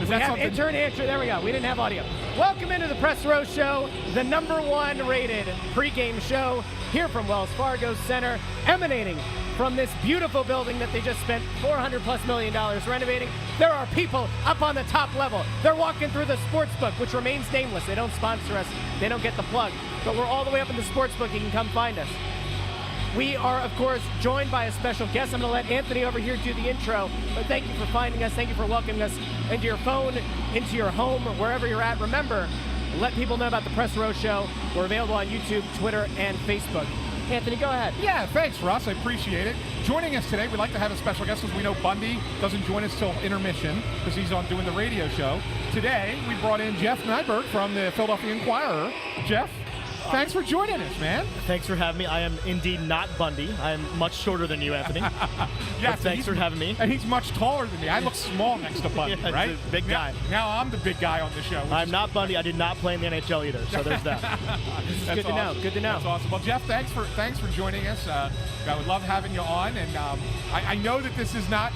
We have intern answer. There we go. We didn't have audio. Welcome into the Press Row Show, the #1 rated pregame show here from Wells Fargo Center, emanating from this beautiful building that they just spent $400+ million renovating. There are people up on the top level. They're walking through the sportsbook, which remains nameless. They don't sponsor us. They don't get the plug. But we're all the way up in the sportsbook. You can come find us. We are, of course, joined by a special guest. I'm going to let Anthony over here do the intro. But thank you for finding us. Thank you for welcoming us into your phone, into your home, wherever you're at. Remember, let people know about the Press Row Show. We're available on YouTube, Twitter, and Facebook. Anthony, go ahead. Yeah, thanks, Russ. I appreciate it. Joining us today, we'd like to have a special guest, as we know Bundy doesn't join us till intermission because he's on doing the radio show. Today, we brought in Jeff Neiburg from the Philadelphia Inquirer. Jeff, thanks for joining us, man. Thanks for having me. I am indeed not Bundy. I am much shorter than you, Anthony. Yeah, thanks for having me. And he's much taller than me. I look small next to Bundy, yeah, right? He's a big guy. Now I'm the big guy on the show. I'm not Bundy. I did not play in the NHL either, so there's that. This is good to know. Good to know. That's awesome. Well, Jeff, thanks for joining us. I would love having you on, and I know that this is not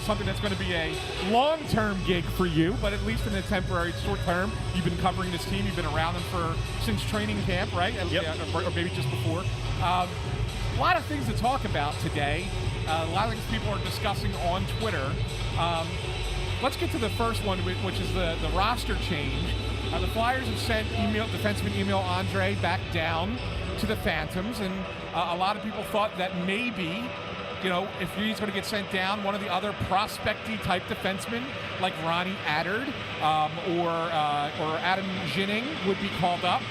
something that's going to be a long-term gig for you, but at least in the temporary, short-term, you've been covering this team. You've been around them since training camp, right? Yep. Or maybe just before. A lot of things to talk about today. A lot of things people are discussing on Twitter. Let's get to the first one, which is the roster change. The Flyers have sent defenseman Emil Andre back down to the Phantoms, and a lot of people thought that maybe, if he's going to get sent down, one of the other prospect-y type defensemen like Ronnie Attard or Adam Ginning would be called up.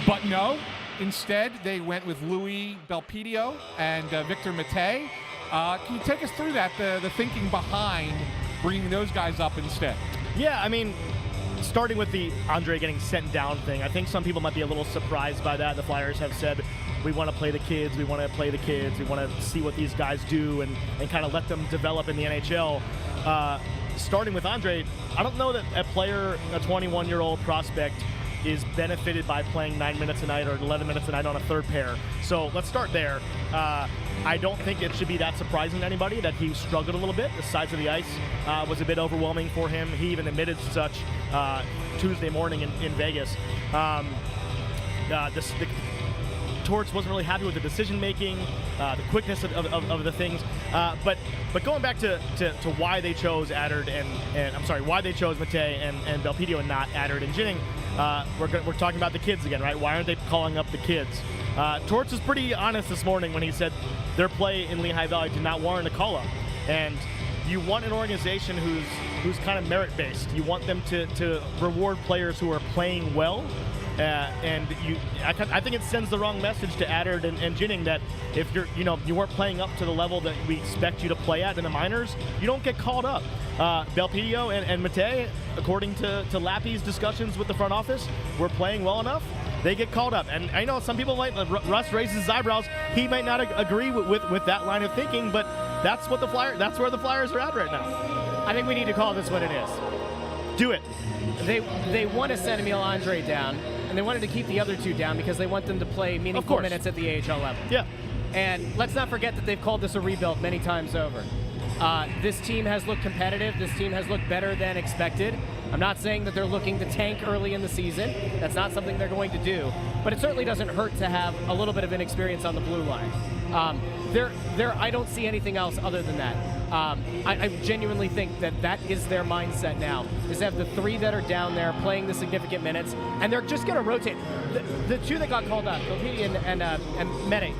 But no, instead they went with Louis Belpedio and Victor Mete. Can you take us through that, the thinking behind bringing those guys up instead? Yeah, I mean, starting with the Andre getting sent down thing, I think some people might be a little surprised by that. The Flyers have said, we want to play the kids, we want to see what these guys do and kind of let them develop in the NHL. Starting with Andre, I don't know that a player, a 21-year-old prospect, is benefited by playing 9 minutes a night or 11 minutes a night on a third pair. So let's start there. I don't think it should be that surprising to anybody that he struggled a little bit. The size of the ice was a bit overwhelming for him. He even admitted such Tuesday morning in Vegas. The Torts wasn't really happy with the decision-making, the quickness of the things. But going back to why they chose Attard why they chose Mete and Belpedio and not Attard and Ginning, we're talking about the kids again, right? Why aren't they calling up the kids? Torts was pretty honest this morning when he said their play in Lehigh Valley did not warrant a call-up. And you want an organization who's kind of merit-based. You want them to reward players who are playing well. I think it sends the wrong message to Attard and Ginning that if you weren't playing up to the level that we expect you to play at in the minors, you don't get called up. Belpedio and Mete, according to Lappy's discussions with the front office, were playing well enough. They get called up, and I know some people might. Russ raises his eyebrows. He might not agree with that line of thinking, but that's where the Flyers are at right now. I think we need to call this what it is. Do it. They want to send Emil Andre down, and they wanted to keep the other two down because they want them to play meaningful minutes at the AHL level. Yeah. And let's not forget that they've called this a rebuild many times over. This team has looked competitive. This team has looked better than expected. I'm not saying that they're looking to tank early in the season. That's not something they're going to do. But it certainly doesn't hurt to have a little bit of inexperience on the blue line. I don't see anything else other than that. I genuinely think that is their mindset now, is to have the three that are down there playing the significant minutes, and they're just going to rotate. The two that got called up, Belpedio and Mete,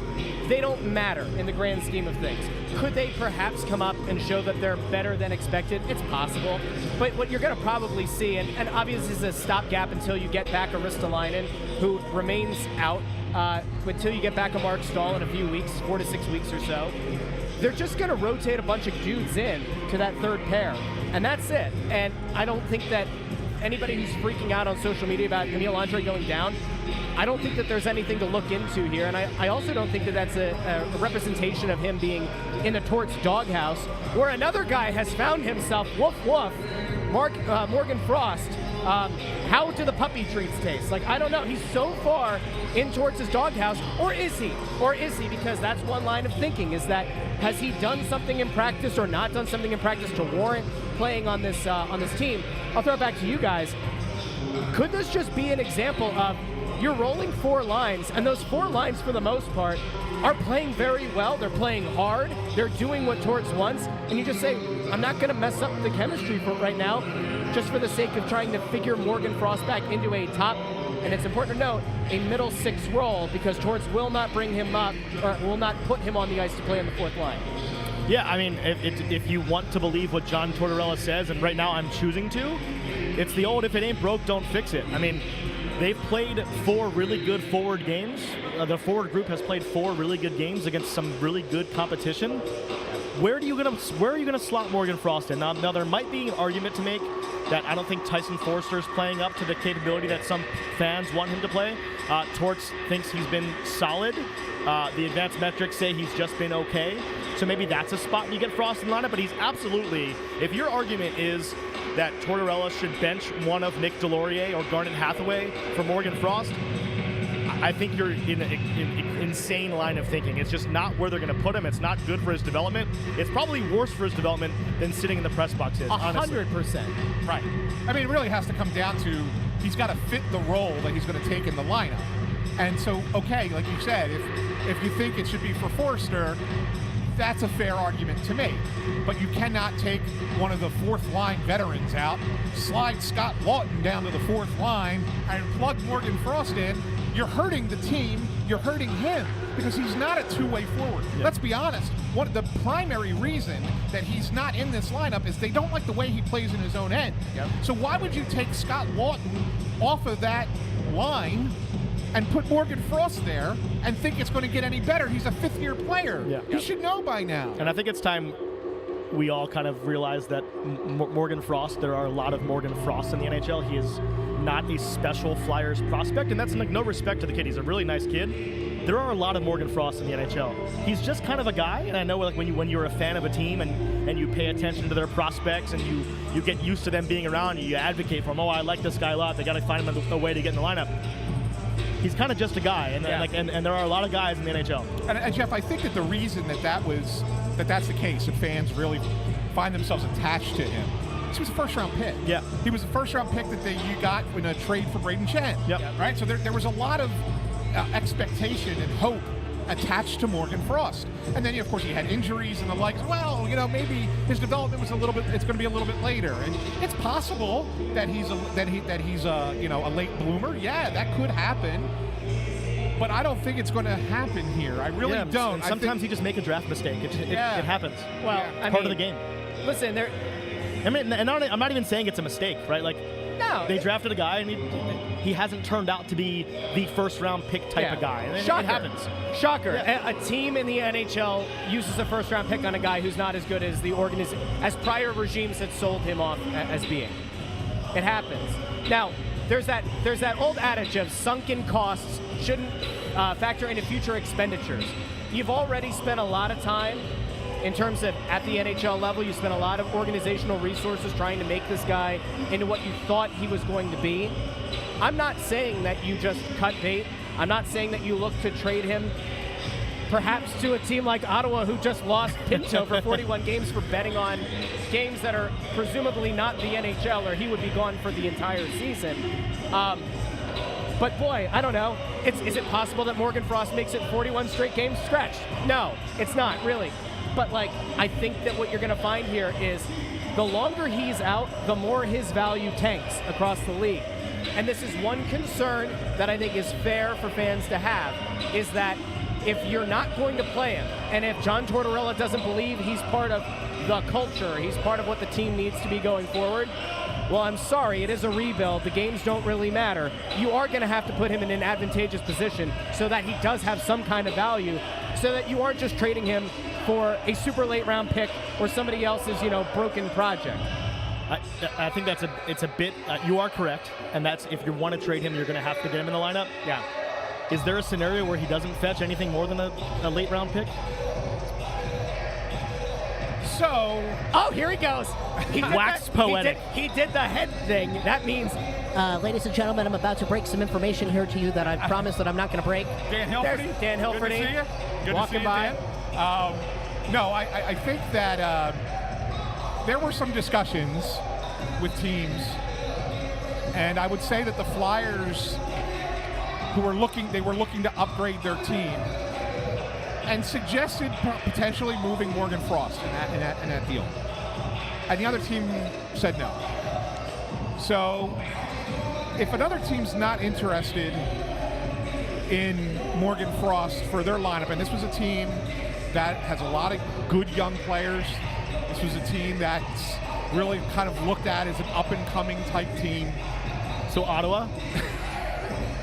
they don't matter in the grand scheme of things. Could they perhaps come up and show that they're better than expected? It's possible. But what you're going to probably see, and obviously is a stopgap until you get back Aristolainen, who remains out until you get back a Mark Stahl in a few weeks, 4 to 6 weeks or so. They're just going to rotate a bunch of dudes in to that third pair, and that's it. And I don't think that anybody who's freaking out on social media about Emil Andre going down, I don't think that there's anything to look into here, and I also don't think that that's a representation of him being in the Torts doghouse, where another guy has found himself, woof woof, Morgan Frost. How do the puppy treats taste? I don't know. He's so far in towards his doghouse, or is he? Or is he? Because that's one line of thinking, is that has he done something in practice or not done something in practice to warrant playing on this team. I'll throw it back to you guys. Could this just be an example of you're rolling 4 lines, and those 4 lines, for the most part, are playing very well. They're playing hard. They're doing what Torts wants. And you just say, I'm not going to mess up the chemistry for right now, just for the sake of trying to figure Morgan Frost back into a top, and it's important to note, a middle 6 role, because Torts will not bring him up, or will not put him on the ice to play on the 4th line. Yeah, I mean, if you want to believe what John Tortorella says, and right now I'm choosing to, it's the old, if it ain't broke, don't fix it. I mean, they've played 4 really good forward games. The forward group has played 4 really good games against some really good competition. Where are you gonna slot Morgan Frost in? Now there might be an argument to make that I don't think Tyson Forster's playing up to the capability that some fans want him to play. Torts thinks he's been solid. The advanced metrics say he's just been okay. So maybe that's a spot you get Frost in the lineup, but he's absolutely, if your argument is that Tortorella should bench one of Nick Delorier or Garnet Hathaway for Morgan Frost, I think you're in an insane line of thinking. It's just not where they're going to put him. It's not good for his development. It's probably worse for his development than sitting in the press box is, honestly. 100%. Right. I mean, it really has to come down to he's got to fit the role that he's going to take in the lineup. And so, okay, like you said, if you think it should be for Forster, that's a fair argument to make. But you cannot take one of the 4th line veterans out, slide Scott Lawton down to the 4th line, and plug Morgan Frost in. You're hurting the team. You're hurting him because he's not a 2-way forward. Yeah. Let's be honest. One of the primary reason that he's not in this lineup is they don't like the way he plays in his own end. Yep. So why would you take Scott Lawton off of that line and put Morgan Frost there and think it's going to get any better? He's a 5th-year player. Yeah. He should know by now. And I think it's time we all kind of realize that Morgan Frost, there are a lot of Morgan Frosts in the NHL. He is not a special Flyers prospect, and that's like no respect to the kid. He's a really nice kid. There are a lot of Morgan Frosts in the NHL. He's just kind of a guy, and I know like when you're a fan of a team and you pay attention to their prospects and you get used to them being around, you advocate for them. Oh, I like this guy a lot. They got to find him a way to get in the lineup. He's kind of just a guy, and there are a lot of guys in the NHL. And Jeff, I think that the reason that's the case, and fans really find themselves attached to him, he was a first-round pick. Yeah. He was a first-round pick that you got in a trade for Braden Chen. Yep. Right? So there was a lot of expectation and hope attached to Morgan Frost. And then, of course, he had injuries and the like. Well, maybe his development was it's going to be a little bit later. And it's possible that he's a late bloomer. Yeah, that could happen. But I don't think it's going to happen here. I really don't. And sometimes you just make a draft mistake. It happens. Well, it's part of the game. Listen, I'm not even saying it's a mistake, right? Like, no, they drafted a guy, and he hasn't turned out to be the first-round pick type of guy. And Shocker. It happens. Shocker. Yeah. A team in the NHL uses a first-round pick on a guy who's not as good as as prior regimes had sold him off as being. It happens. Now, there's that old adage of sunken costs shouldn't factor into future expenditures. You've already spent a lot of time in terms of at the NHL level. You spent a lot of organizational resources trying to make this guy into what you thought he was going to be. I'm not saying that you just cut bait. I'm not saying that you look to trade him perhaps to a team like Ottawa, who just lost Pinto for 41 games for betting on games that are presumably not the NHL, or he would be gone for the entire season. But boy, I don't know. Is it possible that Morgan Frost makes it 41 straight games stretched? No, it's not really. But I think that what you're going to find here is the longer he's out, the more his value tanks across the league. And this is one concern that I think is fair for fans to have, is that if you're not going to play him, and if John Tortorella doesn't believe he's part of the culture, he's part of what the team needs to be going forward, well, I'm sorry, it is a rebuild. The games don't really matter. You are going to have to put him in an advantageous position so that he does have some kind of value, so that you aren't just trading him for a super late round pick or somebody else's, broken project. I think it's a bit. You are correct, and that's if you want to trade him, you're going to have to get him in the lineup. Yeah. Is there a scenario where he doesn't fetch anything more than a late round pick? So, here he goes. He Wax poetic. He did the head thing. That means, ladies and gentlemen, I'm about to break some information here to you that I promised that I'm not going to break. Dan Hilferty. There's Dan Hilferty. Good to see you. Good Walking to see you, by. Dan. No, I think that there were some discussions with teams, and I would say that the Flyers, they were looking to upgrade their team, and suggested potentially moving Morgan Frost in that deal. And the other team said no. So if another team's not interested in Morgan Frost for their lineup, and this was a team that has a lot of good young players, this was a team that's really kind of looked at as an up-and-coming type team. So Ottawa?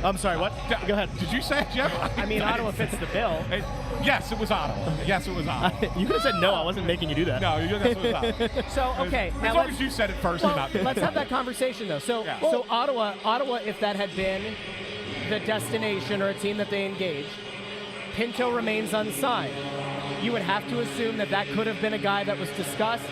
I'm sorry, what? Go ahead. Did you say it, Jeff? I mean, Ottawa fits the bill. Yes, it was Ottawa. Yes, it was Ottawa. You could have said no. I wasn't making you do that. No, that's what it was Ottawa. So, okay. As long as you said it first. Well, let's have that conversation, though. So, Yeah. so Ottawa, if that had been the destination or a team that they engaged, Pinto remains unsigned. You would have to assume that could have been a guy that was discussed.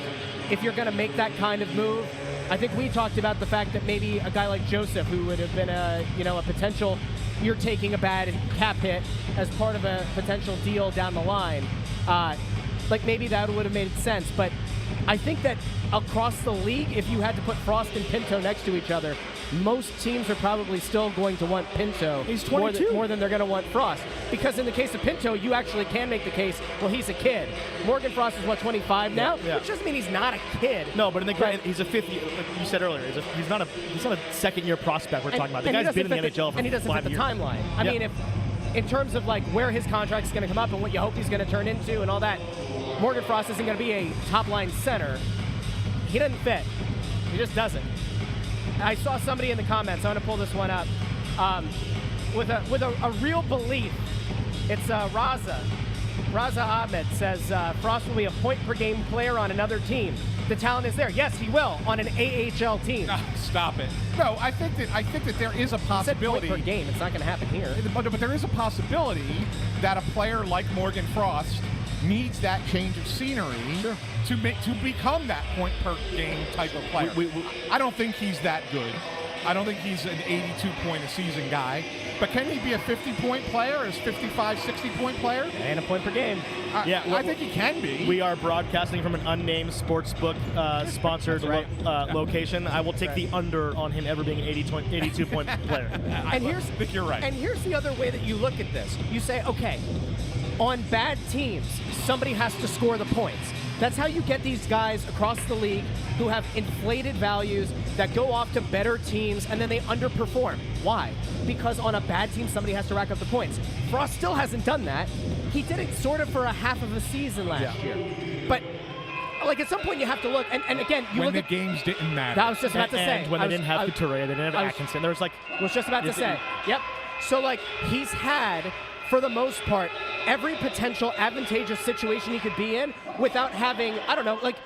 If you're going to make that kind of move, I think we talked about the fact that maybe a guy like Joseph, who would have been a potential, you're taking a bad cap hit as part of a potential deal down the line, like maybe that would have made sense. But I think that across the league, if you had to put Frost and Pinto next to each other, most teams are probably still going to want Pinto. He's 22. More than they're going to want Frost. Because in the case of Pinto, you actually can make the case, well, he's a kid. Morgan Frost is, 25 now? Yeah. Which doesn't mean he's not a kid. No, but in the he's a fifth year, like you said earlier, he's not a second-year prospect we're talking about. The guy's been in the NHL for 5 years. And he doesn't fit the timeline. I mean, in terms of like where his contract is going to come up and what you hope he's going to turn into and all that, Morgan Frost isn't going to be a top-line center. He doesn't fit. He just doesn't. I saw somebody in the comments, I'm going to pull this one up, with a real belief. It's Raza Ahmed says, Frost will be a point-per-game player on another team. The talent is there. Yes, he will, on an AHL team. Stop it. No, I think that there is a possibility. Point per game. It's not going to happen here. But there is a possibility that a player like Morgan Frost needs that change of scenery to become that point per game type of player. I don't think he's that good. I don't think he's an 82-point-a-season guy. But can he be a 50-point player, a 55, 60-point player? And a point per game. I think he can be. We are broadcasting from an unnamed sportsbook sponsored location. I will take the under on him ever being an 82-point player. I think you're right. And here's the other way that you look at this. You say, okay, on bad teams, somebody has to score the points. That's how you get these guys across the league who have inflated values that go off to better teams and then they underperform. Why? Because on a bad team, somebody has to rack up the points. Frost still hasn't done that. He did it sort of for a half of a season last year. But like at some point you have to look, and again, you when look the games didn't matter. I was just about to say. And when they didn't have Couturier, they didn't have Atkinson. There was like... was just about to say. Yep. So like he's had, for the most part, every potential advantageous situation he could be in without having, I don't know, like,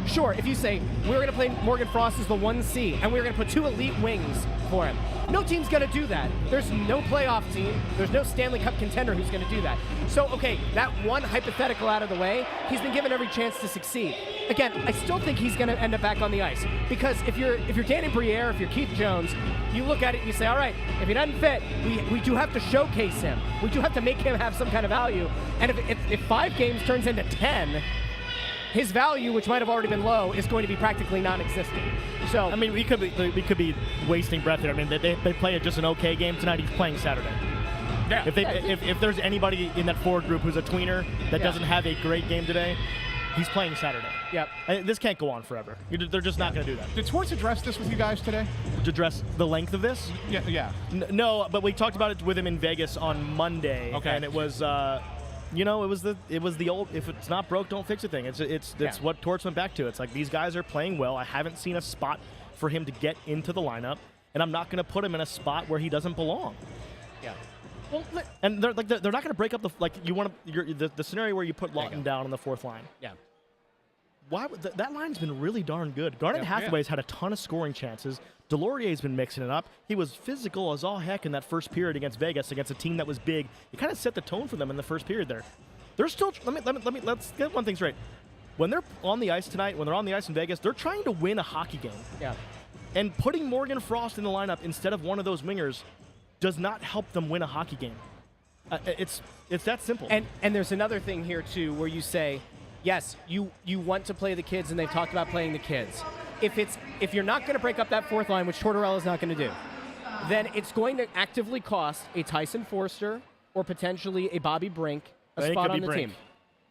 sure, if you say, we're going to play Morgan Frost as the 1C, and we're going to put 2 elite wings for him. No team's going to do that. There's no playoff team. There's no Stanley Cup contender who's going to do that. So, okay, that one hypothetical out of the way, he's been given every chance to succeed. Again, I still think he's going to end up back on the ice. Because if you're Danny Briere, if you're Keith Jones, you look at it and you say, all right, if he doesn't fit, we do have to showcase him. We do have to make him have some kind of value. And if 5 games turns into 10, his value, which might have already been low, is going to be practically non-existent. So I mean, we could be wasting breath here. I mean, they play just an okay game tonight. He's playing Saturday. Yeah. If there's anybody in that forward group who's a tweener that doesn't have a great game today, he's playing Saturday. Yep. This can't go on forever. They're just not going to do that. Did Torts address this with you guys today? To address the length of this? Yeah. No, but we talked about it with him in Vegas on Monday. Okay. And it was, it was the old, if it's not broke, don't fix a thing. It's what Torts went back to. It's like, these guys are playing well. I haven't seen a spot for him to get into the lineup, and I'm not going to put him in a spot where he doesn't belong. Yeah. Well, and they're not going to break up the scenario where you put Lawton down on the 4th line. Yeah. That line's been really darn good. Garnet Hathaway's had a ton of scoring chances. Delaurier's been mixing it up. He was physical as all heck in that first period against Vegas, against a team that was big. It kind of set the tone for them in the first period there. They're still. Let's get one thing straight. When they're on the ice tonight, when they're on the ice in Vegas, they're trying to win a hockey game. Yeah. And putting Morgan Frost in the lineup instead of one of those wingers does not help them win a hockey game. It's that simple. And there's another thing here too, where you say, yes, you want to play the kids, and they've talked about playing the kids. If you're not going to break up that fourth line, which Tortorella's not going to do, then it's going to actively cost a Tyson Forster or potentially a Bobby Brink a spot on the team.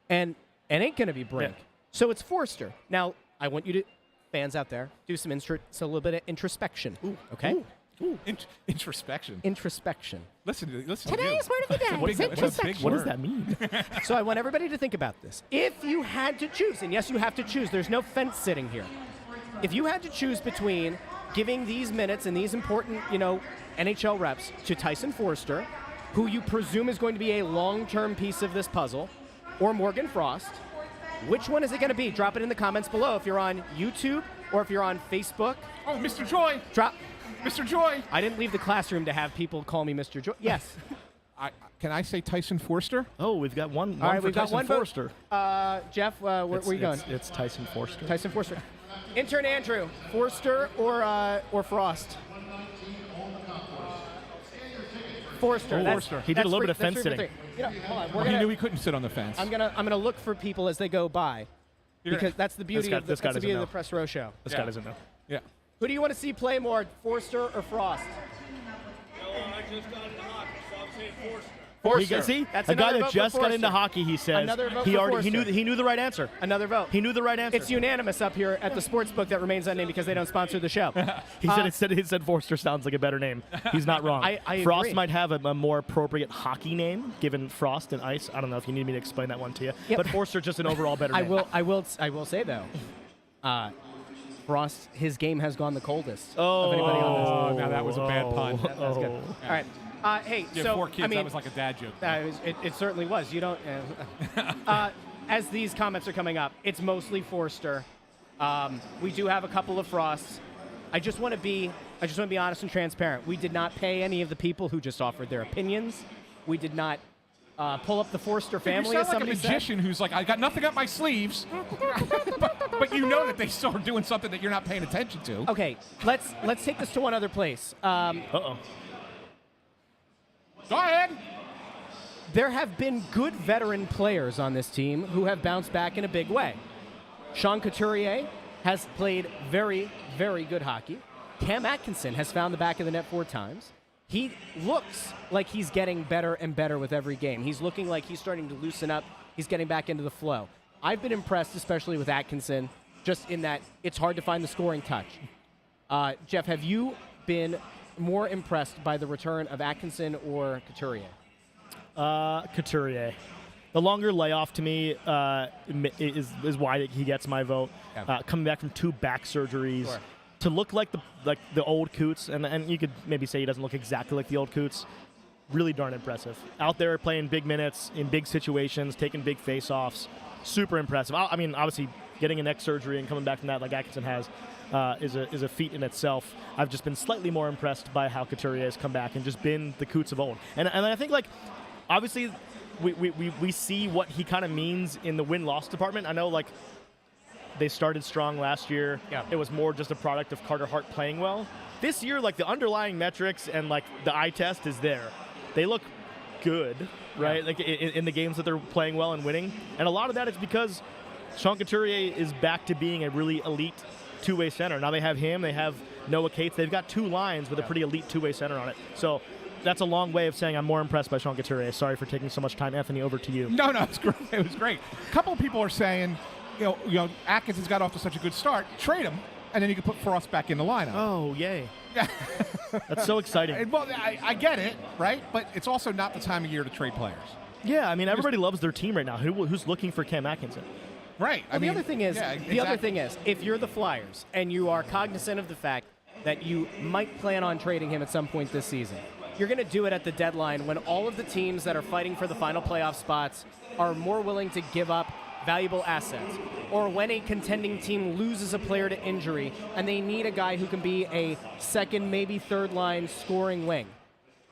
And it ain't going to be Brink. Yeah. So it's Forster. Now, I want you to, fans out there, do a little bit of introspection. Ooh, okay? Ooh. Introspection. Introspection. Listen to Today's word of the day is introspection. What does that mean? So I want everybody to think about this. If you had to choose, and yes, you have to choose. There's no fence sitting here. If you had to choose between giving these minutes and these important, NHL reps to Tyson Forster, who you presume is going to be a long-term piece of this puzzle, or Morgan Frost, which one is it going to be? Drop it in the comments below if you're on YouTube or if you're on Facebook. Oh, Mr. Joy. Mr. Joy. I didn't leave the classroom to have people call me Mr. Joy. Yes. Can I say Tyson Forster? Oh, we've got one All right, for we've got Tyson one vote. Forster. Jeff, where are you going? It's Tyson Forster. Tyson Forster. Intern Andrew, Forster or Frost? Forster. Forster. He did a little bit of fence sitting. Hold on. He knew he couldn't sit on the fence. I'm gonna look for people as they go by, because that's the beauty of the Press Row show. This guy doesn't know. Yeah. Who do you want to see play more, Forster or Frost? I just got into hockey, so I'm saying Forster. Forster. See, That's a guy another that vote just for got into Forster. hockey, he says Another vote he for already Forster. he knew the right answer. Another vote. He knew the right answer. It's unanimous up here at the sports book that remains unnamed because they don't sponsor the show. He said Forster sounds like a better name. He's not wrong. I Frost agree. might have a more appropriate hockey name given Frost and Ice. I don't know if you need me to explain that one to you. Yep. But Forster just an overall better name. I will say though, Frost, his game has gone the coldest of anybody on this. Oh, now that was a bad pun. That's good. All right. Hey, Yeah, so 4 kids. I mean, That was like a dad joke. it certainly was. You don't. As these comments are coming up, it's mostly Forster. We do have a couple of Frosts. I just want to be honest and transparent. We did not pay any of the people who just offered their opinions. We did not pull up the Forster family. You as sound like a somebody magician who's like, I got nothing up my sleeves, but you know that they still are doing something that you're not paying attention to. said. Okay, let's take this to one other place. Uh-oh. Go ahead. There have been good veteran players on this team who have bounced back in a big way. Sean Couturier has played very, very good hockey. Cam Atkinson has found the back of the net 4 times. He looks like he's getting better and better with every game. He's looking like he's starting to loosen up. He's getting back into the flow. I've been impressed, especially with Atkinson, just in that it's hard to find the scoring touch. Jeff, have you been more impressed by the return of Atkinson or Couturier? Couturier. The longer layoff to me is why he gets my vote. Yeah. Coming back from 2 back surgeries, Sure. to look like the old Coots, and you could maybe say he doesn't look exactly like the old Coots. Really darn impressive. Out there playing big minutes in big situations, taking big face-offs. Super impressive. I mean, obviously, getting a neck surgery and coming back from that like Atkinson has is a feat in itself. I've just been slightly more impressed by how Couturier has come back and just been the Coots of old. And I think, obviously, we see what he kind of means in the win-loss department. I know, they started strong last year. Yeah. It was more just a product of Carter Hart playing well. This year, the underlying metrics and, the eye test is there. They look good, right? Yeah. In the games that they're playing well and winning. And a lot of that is because Sean Couturier is back to being a really elite two-way center. Now they have him. They have Noah Cates. They've got 2 lines with a pretty elite two-way center on it. So that's a long way of saying I'm more impressed by Sean Couturier. Sorry for taking so much time. Anthony, over to you. No, it's great. It was great. A couple of people are saying, you know, Atkinson's got off to such a good start. Trade him, and then you can put Frost back in the lineup. Oh, yay. That's so exciting. And, well, I get it, right? But it's also not the time of year to trade players. Yeah, I mean, everybody loves their team right now. Who's looking for Cam Atkinson? Right. Well, the other thing is, if you're the Flyers and you are cognizant of the fact that you might plan on trading him at some point this season, you're going to do it at the deadline when all of the teams that are fighting for the final playoff spots are more willing to give up valuable assets, or when a contending team loses a player to injury and they need a guy who can be a second, maybe third line scoring wing.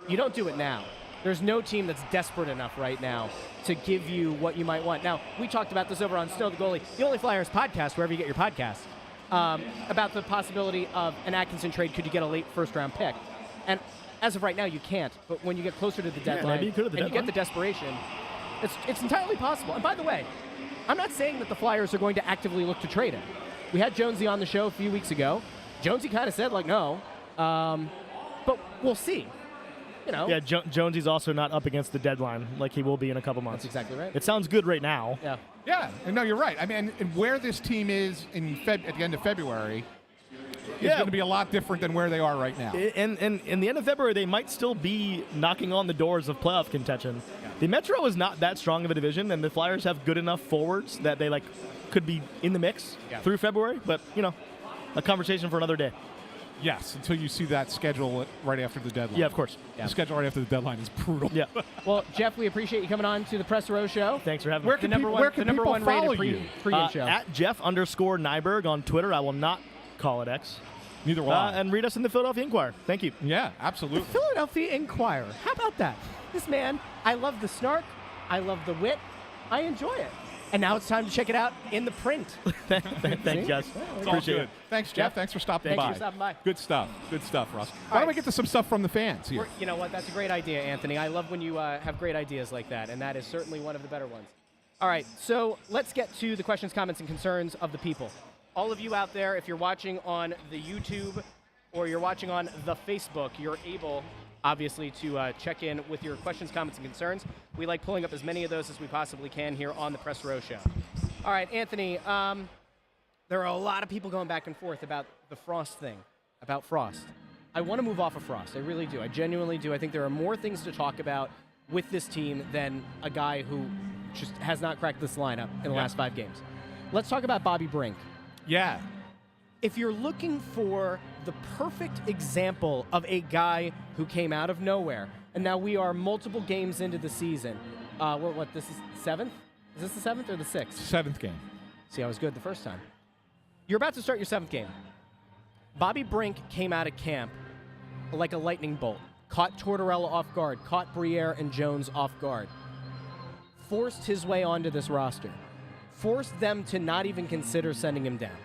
You don't do it now. There's no team that's desperate enough right now to give you what you might want. Now, we talked about this over on Snow the Goalie, the Only Flyers podcast, wherever you get your podcasts, about the possibility of an Atkinson trade. Could you get a late first-round pick? And as of right now, you can't. But when you get closer to the deadline maybe you could at the and you get deadline. the desperation, it's entirely possible. And by the way, I'm not saying that the Flyers are going to actively look to trade him. We had Jonesy on the show a few weeks ago. Jonesy kind of said, like, no. But we'll see. You know. Yeah, Jonesy's also not up against the deadline like he will be in a couple months. That's exactly right. It sounds good right now. Yeah. Yeah, no, you're right. I mean, and where this team is at the end of February is going to be a lot different than where they are right now. And in the end of February, they might still be knocking on the doors of playoff contention. Yeah. The Metro is not that strong of a division, and the Flyers have good enough forwards that they could be in the mix through February. But a conversation for another day. Yes, until you see that schedule right after the deadline. Yeah, of course. Yeah. The schedule right after the deadline is brutal. Yeah. Well, Jeff, we appreciate you coming on to the Press Row Show. Thanks for having me. Where can people follow you? Pregame show. At Jeff_Neiburg on Twitter. I will not call it X. Neither will I. And read us in the Philadelphia Inquirer. Thank you. Yeah, absolutely. The Philadelphia Inquirer. How about that? This man, I love the snark. I love the wit. I enjoy it. And now it's time to check it out in the print. Thanks, guys. Appreciate it. Thanks, Jeff. Thanks for stopping by. Thanks for stopping by. Good stuff. Good stuff, Russ. Why don't we get to some stuff from the fans here? You know what? That's a great idea, Anthony. I love when you have great ideas like that, and that is certainly one of the better ones. All right, so let's get to the questions, comments, and concerns of the people. All of you out there, if you're watching on the YouTube or you're watching on the Facebook, you're able, obviously, to check in with your questions, comments, and concerns. We like pulling up as many of those as we possibly can here on the Press Row Show. All right, Anthony, there are a lot of people going back and forth about the Frost thing, about Frost. I want to move off of Frost. I really do. I genuinely do. I think there are more things to talk about with this team than a guy who just has not cracked this lineup in the last 5 games. Let's talk about Bobby Brink. Yeah. If you're looking for the perfect example of a guy who came out of nowhere, and now we are multiple games into the season. This is 7th? Is this the 7th or the 6th? 7th game. See, I was good the first time. You're about to start your 7th game. Bobby Brink came out of camp like a lightning bolt. Caught Tortorella off guard. Caught Briere and Jones off guard. Forced his way onto this roster. Forced them to not even consider sending him down.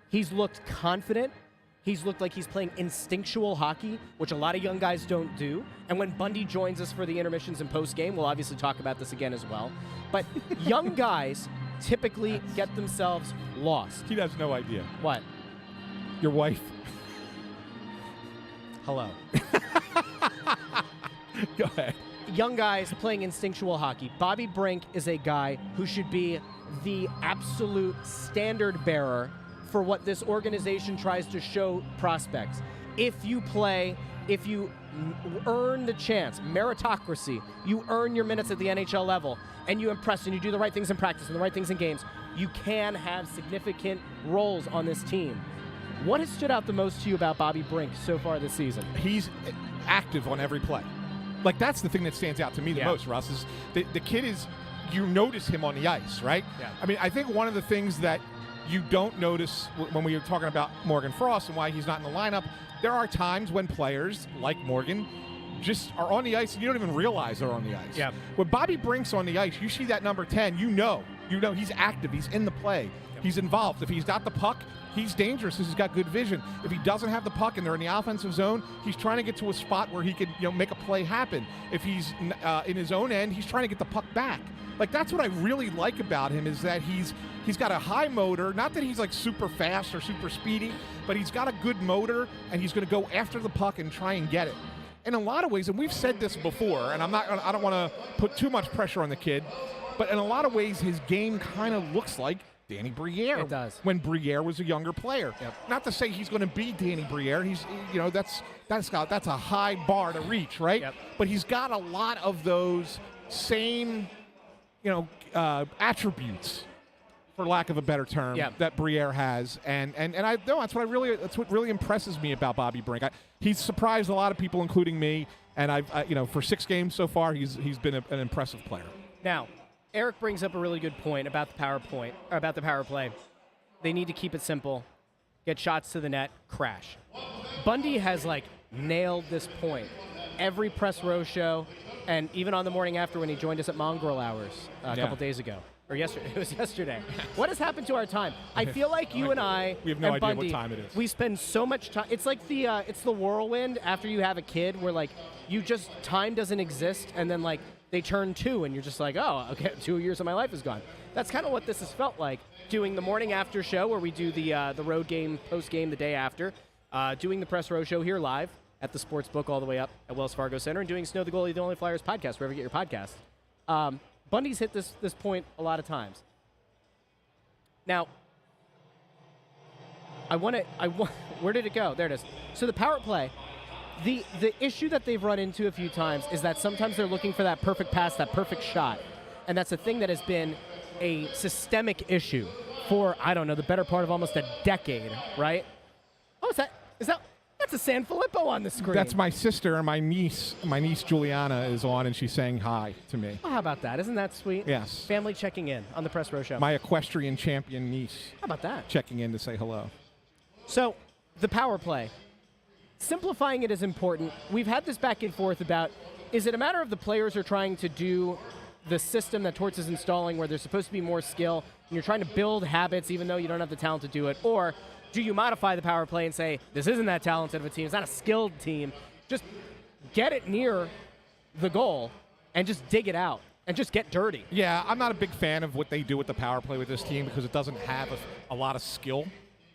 He's looked confident. He's looked like he's playing instinctual hockey, which a lot of young guys don't do. And when Bundy joins us for the intermissions and postgame, we'll obviously talk about this again as well. But young guys typically get themselves lost. He has no idea. What? Your wife. Hello. Go ahead. Young guys playing instinctual hockey. Bobby Brink is a guy who should be the absolute standard bearer for what this organization tries to show prospects. If you earn the chance, meritocracy, you earn your minutes at the NHL level, and you impress and you do the right things in practice and the right things in games, you can have significant roles on this team. What has stood out the most to you about Bobby Brink so far this season? He's active on every play. Like, that's the thing that stands out to me the most, Russ, is the kid is, you notice him on the ice, right? Yeah. I mean, I think one of the things that you don't notice when we were talking about Morgan Frost and why he's not in the lineup, there are times when players like Morgan just are on the ice and you don't even realize they're on the ice. Yeah. When Bobby Brink's on the ice, you see that number 10, you know he's active, he's in the play, he's involved. If he's got the puck, he's dangerous because he's got good vision. If he doesn't have the puck and they're in the offensive zone, he's trying to get to a spot where he could make a play happen. If he's in his own end, he's trying to get the puck back. Like, that's what I really like about him, is that he's got a high motor. Not that he's like super fast or super speedy, but he's got a good motor, and he's going to go after the puck and try and get it. In a lot of ways, and we've said this before, and I don't want to put too much pressure on the kid, but in a lot of ways, his game kind of looks like Danny Briere. It does. When Briere was a younger player. Yep. Not to say he's going to be Danny Briere. He's, that's a high bar to reach, right? Yep. But he's got a lot of those same, attributes, for lack of a better term, that Briere has, and I know that's what really impresses me about Bobby Brink. He's surprised a lot of people, including me, and for 6 games so far, he's been an impressive player. Now, Eric brings up a really good point about the power play. They need to keep it simple, get shots to the net, crash. Bundy has nailed this point. Every Press Row show, and even on the morning after when he joined us at Mongrel Hours a couple days ago. Or yesterday. It was yesterday. What has happened to our time? I feel like you and I we have no and idea Bundy, what time it is. We spend so much time. It's like it's the whirlwind after you have a kid, where time doesn't exist, and then they turn 2, and you're just like, oh, okay, 2 years of my life is gone. That's kind of what this has felt like. Doing the morning after show where we do the road game, post game the day after, doing the press row show here live at the sports book all the way up at Wells Fargo Center, and doing Snow the Goalie, the Only Flyers podcast, wherever you get your podcast. Bundy's hit this point a lot of times. Now, where did it go? There it is. So the power play, the issue that they've run into a few times is that sometimes they're looking for that perfect pass, that perfect shot. And that's a thing that has been a systemic issue for, I don't know, the better part of almost a decade, right? Oh, that's a SanFilippo on the screen. That's my sister and my niece Juliana is on, and she's saying hi to me. Oh, how about that? Isn't that sweet? Yes. Family checking in on the press row show. My equestrian champion niece. How about that? Checking in to say hello. So, the power play. Simplifying it is important. We've had this back and forth about, is it a matter of the players are trying to do the system that Torts is installing where there's supposed to be more skill, and you're trying to build habits even though you don't have the talent to do it, or do you modify the power play and say, this isn't that talented of a team, it's not a skilled team, just get it near the goal and just dig it out and just get dirty? Yeah, I'm not a big fan of what they do with the power play with this team because it doesn't have a lot of skill,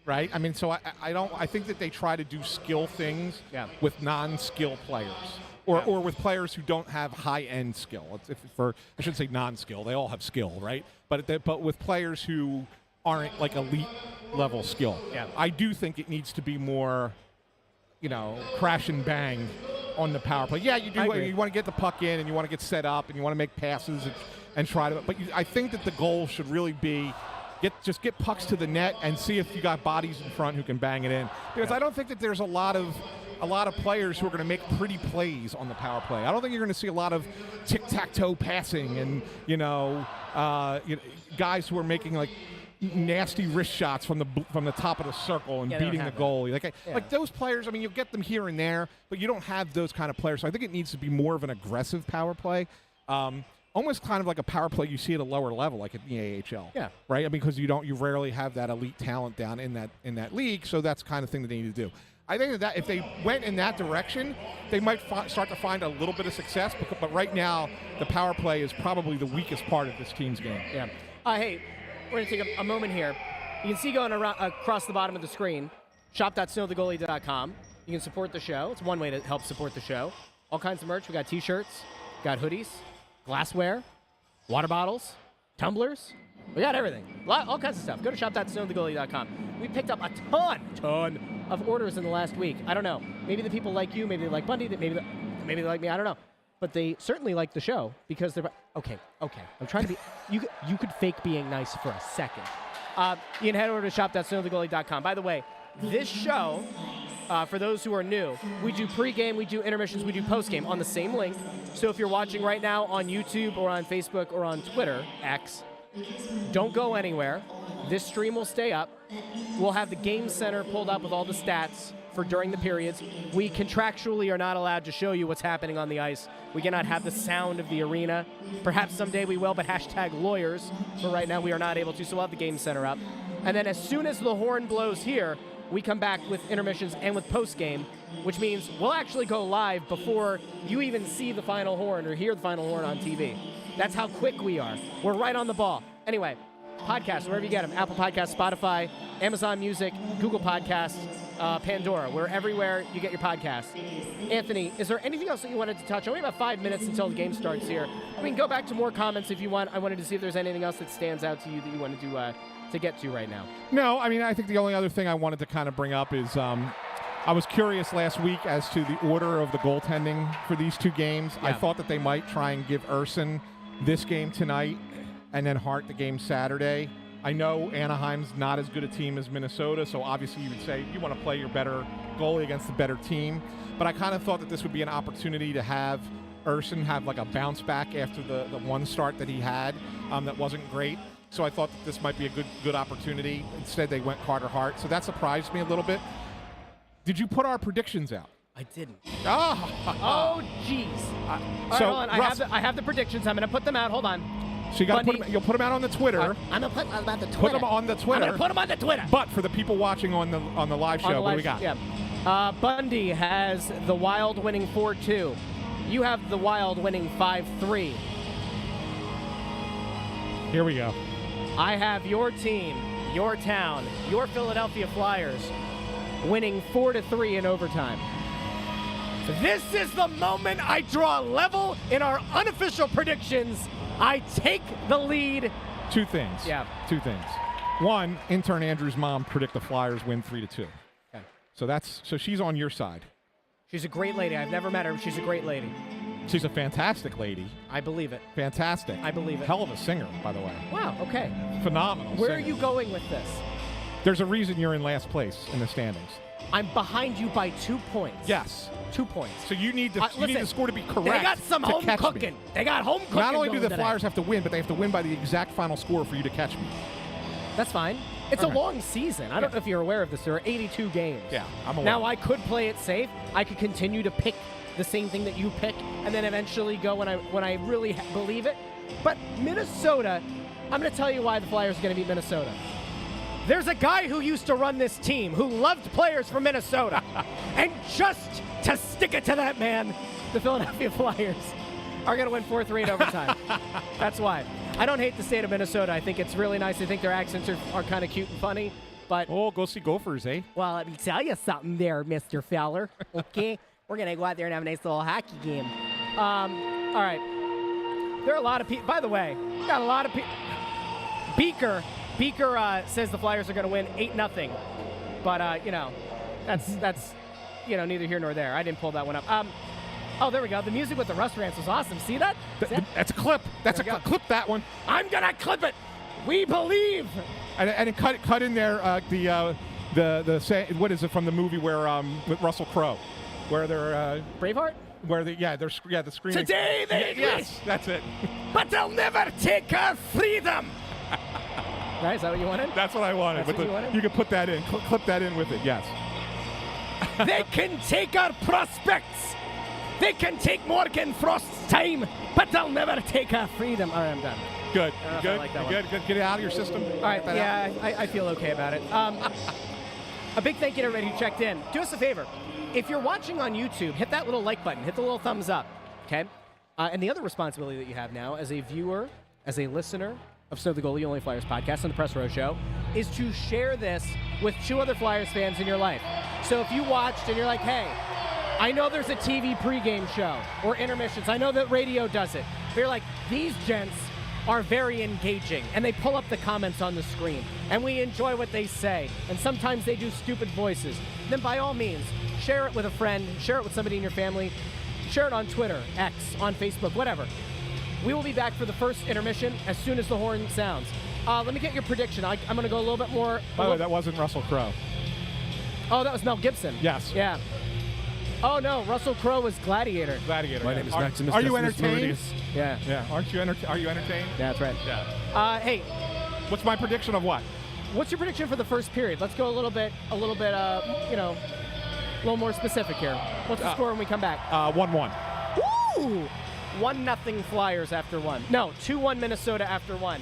right? I mean, so I think that they try to do skill things with non-skill players. Or with players who don't have high-end skill. I shouldn't say non-skill. They all have skill, right? But with players who aren't like elite-level skill. Yeah. I do think it needs to be more, crash and bang on the power play. Yeah, you do. You want to get the puck in, and you want to get set up, and you want to make passes and try to. But I think that the goal should really be just get pucks to the net and see if you got bodies in front who can bang it in. Because I don't think that there's a lot of players who are going to make pretty plays on the power play. I don't think you're going to see a lot of tic-tac-toe passing and guys who are making like nasty wrist shots from the top of the circle and beating the goalie. Like those players, I mean, you'll get them here and there, but you don't have those kind of players. So I think it needs to be more of an aggressive power play. Almost kind of like a power play you see at a lower level, like at the AHL. Yeah. Right? I mean, because you rarely have that elite talent down in that league, so that's the kind of thing that they need to do. I think that if they went in that direction, they might start to find a little bit of success. But right now, the power play is probably the weakest part of this team's game. Yeah. Hey, we're going to take a moment here. You can see going across the bottom of the screen, shop.snowthegoalie.com. You can support the show. It's one way to help support the show. All kinds of merch. We got T-shirts, got hoodies, glassware, water bottles, tumblers. We got everything. All kinds of stuff. Go to shop.snowthegoalie.com. We picked up a ton of orders in the last week. I don't know. Maybe the people like you. Maybe they like Bundy. Maybe they like me. I don't know. But they certainly like the show because they're okay. I'm trying to be. You could fake being nice for a second. You can head over to shop.snowthegoalie.com. By the way, this show, for those who are new, we do pregame, we do intermissions, we do postgame on the same link. So if you're watching right now on YouTube or on Facebook or on Twitter, X, don't go anywhere. This stream will stay up. We'll have the game center pulled up with all the stats for during the periods. We contractually are not allowed to show you what's happening on the ice. We cannot have the sound of the arena. Perhaps someday we will, but #lawyers. For right now, we are not able to, so we'll have the game center up. And then as soon as the horn blows here, we come back with intermissions and with postgame, which means we'll actually go live before you even see the final horn or hear the final horn on TV. That's how quick we are. We're right on the ball. Anyway, podcasts, wherever you get them. Apple Podcasts, Spotify, Amazon Music, Google Podcasts, Pandora. We're everywhere you get your podcasts. Anthony, is there anything else that you wanted to touch on? We have about 5 minutes until the game starts here. We can go back to more comments if you want. I wanted to see if there's anything else that stands out to you that you wanted to get to right now. No, I mean, I think the only other thing I wanted to kind of bring up is I was curious last week as to the order of the goaltending for these two games. Yeah. I thought that they might try and give Urson this game tonight and then Hart the game Saturday. I know Anaheim's not as good a team as Minnesota, so obviously you would say you want to play your better goalie against the better team. But I kind of thought that this would be an opportunity to have Urson have like a bounce back after the one start that he had that wasn't great. So I thought that this might be a good opportunity. Instead, they went Carter Hart. So that surprised me a little bit. Did you put our predictions out? I didn't. Oh, jeez. so right, hold on. I have the predictions. I'm going to put them out. Hold on. So you'll put them out on the Twitter. I'm going to put them on the Twitter. Put them on the Twitter. I'm going to put them on the Twitter. But for the people watching on the live show, what do we got? Yeah. Bundy has the Wild winning 4-2. You have the Wild winning 5-3. Here we go. I have your team, your town, your Philadelphia Flyers winning 4-3 in overtime. This is the moment I draw a level in our unofficial predictions. I take the lead. Two things. Yeah. Two things. One, intern Andrew's mom predict the Flyers win 3-2. Okay. So she's on your side. She's a great lady. I've never met her, but she's a great lady. She's a fantastic lady. I believe it. Fantastic. I believe it. Hell of a singer, by the way. Wow, okay. Phenomenal. Where singer. are you going with this? There's a reason you're in last place in the standings. I'm behind you by 2 points. Yes. 2 points. So you need the Listen, score to be correct. They got some to home catch cooking. Me. They got home cooking. Not only do the today. Flyers have to win, but they have to win by the exact final score for you to catch me. That's fine. It's All a right. long season. I don't know if you're aware of this. There are 82 games. Yeah, I'm aware. Now, I could play it safe. I could continue to pick the same thing that you pick and then eventually go when I really believe it. But Minnesota, I'm going to tell you why the Flyers are going to beat Minnesota. There's a guy who used to run this team who loved players from Minnesota. And just to stick it to that man, the Philadelphia Flyers are going to win 4-3 in overtime. That's why. I don't hate the state of Minnesota. I think it's really nice. I think their accents are kind of cute and funny. But Oh, go see Gophers, eh? well, let me tell you something there, Mr. Fowler. Okay? We're going to go out there and have a nice little hockey game. All right. There are a lot of people. By the way, got a lot of people. Beaker says the Flyers are going to win 8-0. But, that's neither here nor there. I didn't pull that one up. Oh, there we go. The music with the Russ rants was awesome. See that? That's a clip. That's There we go. clip that one. I'm going to clip it. We believe. And it cut in there the say, what is it from the movie where with Russell Crowe, where they're Braveheart? where the screaming. Today they agree. Yes, that's it. But they'll never take our freedom. Right? Is that what you wanted? That's what I wanted. That's what you wanted? You can put that in. Clip that in with it. Yes. They can take our prospects. They can take Morgan Frost's time, but they'll never take our freedom. All right, I'm done. Good. I don't know if I Good. like that Good. Good. Get it out of your system. All right, yeah, I feel okay about it. A big thank you to everybody who checked in. Do us a favor. If you're watching on YouTube, hit that little like button. Hit the little thumbs up, okay? And the other responsibility that you have now as a viewer, as a listener of Snow the Goalie, Only Flyers podcast on the Press Row Show, is to share this with 2 other Flyers fans in your life. So if you watched and you're like, hey, I know there's a TV pregame show or intermissions. I know that radio does it. But you're like, these gents are very engaging, and they pull up the comments on the screen, and we enjoy what they say, and sometimes they do stupid voices. Then by all means, share it with a friend, share it with somebody in your family, share it on Twitter, X, on Facebook, whatever. We will be back for the first intermission as soon as the horn sounds. Let me get your prediction. I'm going to go a little bit more. By the way, that wasn't Russell Crowe. Oh, that was Mel Gibson. Yes. Yeah. Oh, no, Russell Crowe was Gladiator. Gladiator. My yeah. name is Maximus Are you Decimus entertained? Meridius. Yeah. Yeah. Aren't you? Are you entertained? Yeah, that's right. Yeah. Hey, What's my prediction of what? what's your prediction for the first period? Let's go a little bit, a little more specific here. What's the score when we come back? 1-1. Woo! 1-0 Flyers after 1. No, 2-1 Minnesota after 1.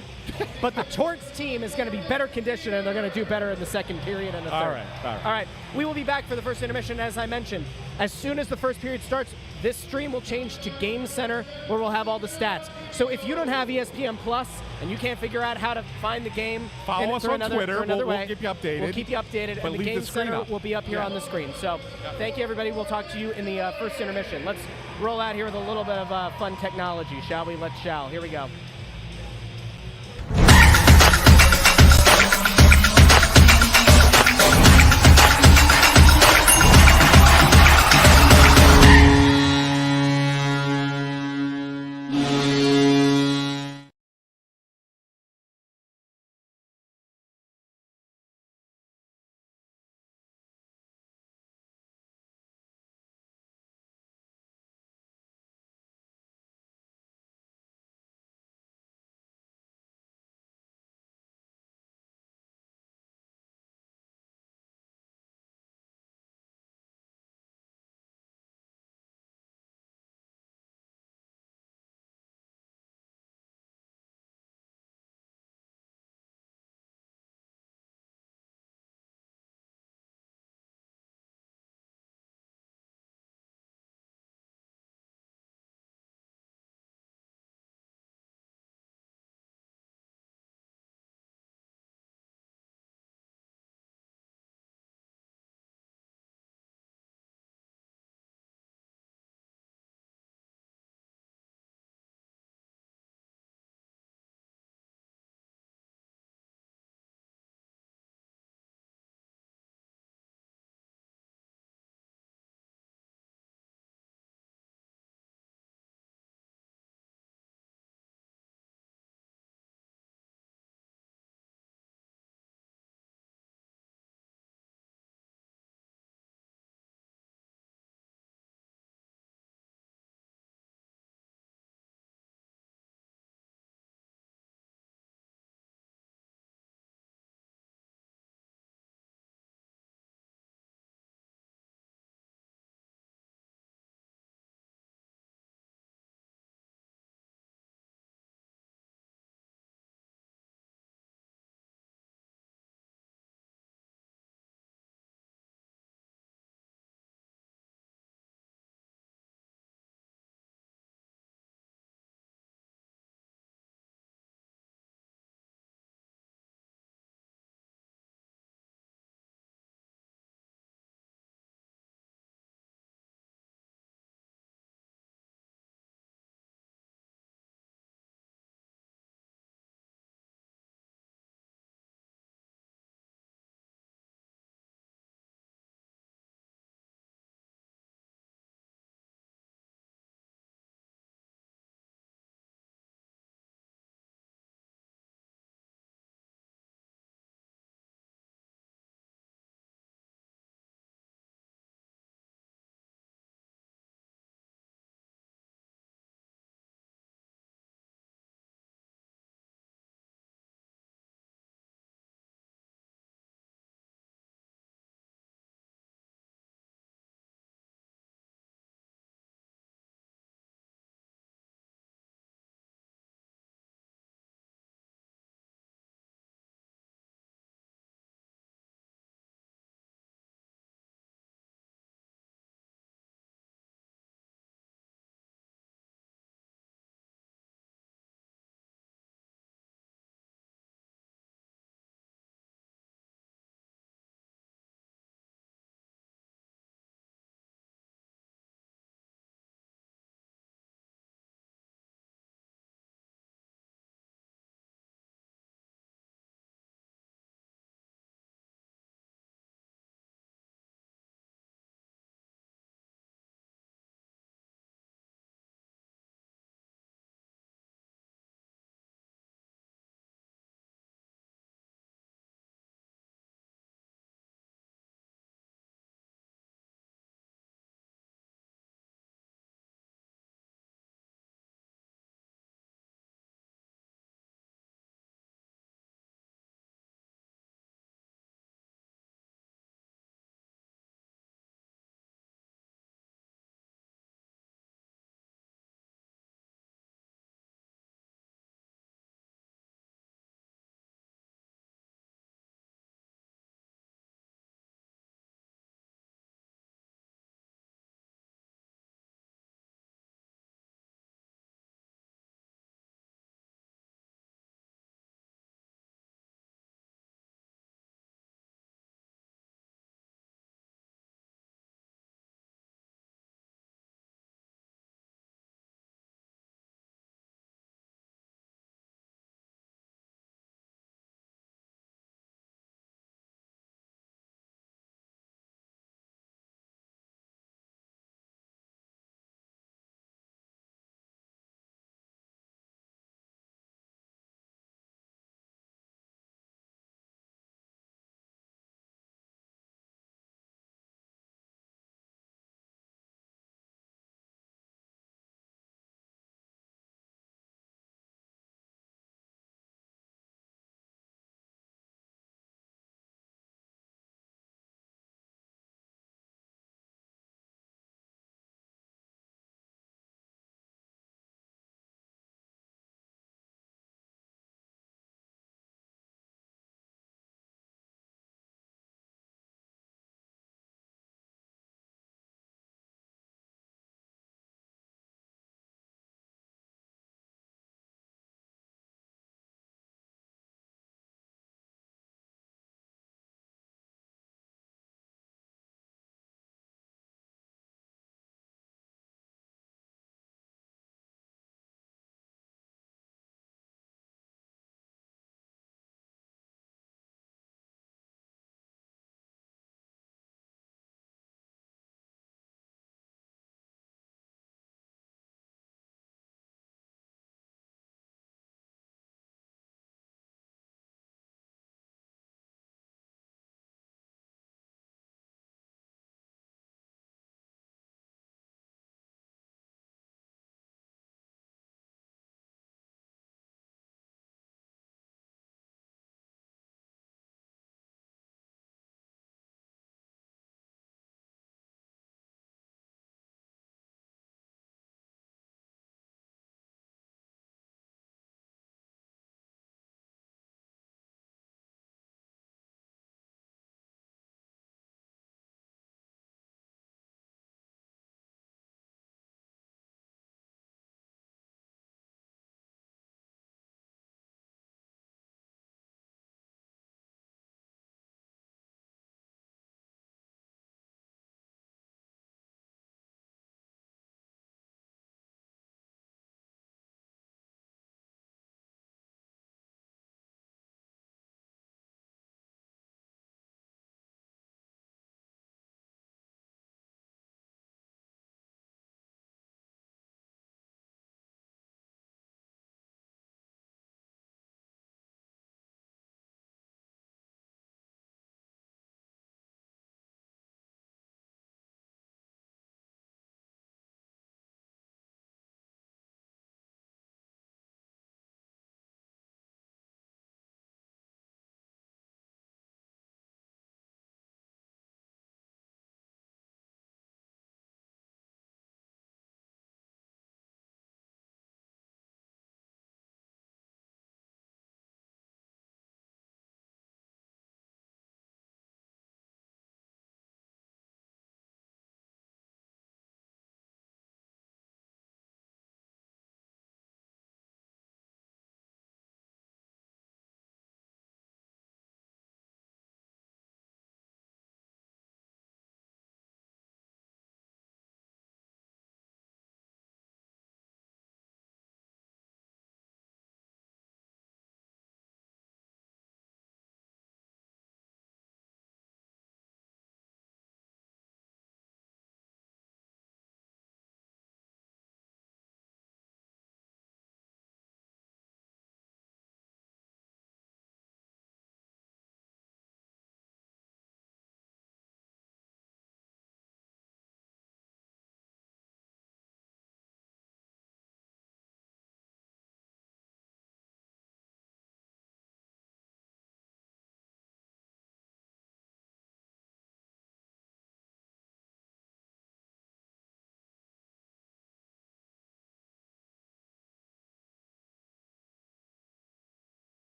But the Torts team is going to be better conditioned, and they're going to do better in the second period and the third. All right. All right. We will be back for the first intermission, as I mentioned. As soon as the first period starts, this stream will change to Game Center, where we'll have all the stats. So if you don't have ESPN Plus and you can't figure out how to find the game, Follow us on Twitter. We'll keep you updated. We'll keep you updated, But and the leave Game the screen Center up. will be up here on the screen. So thank you, everybody. We'll talk to you in the first intermission. Let's roll out here with a little bit of fun technology, shall we? Let's shall. Here we go.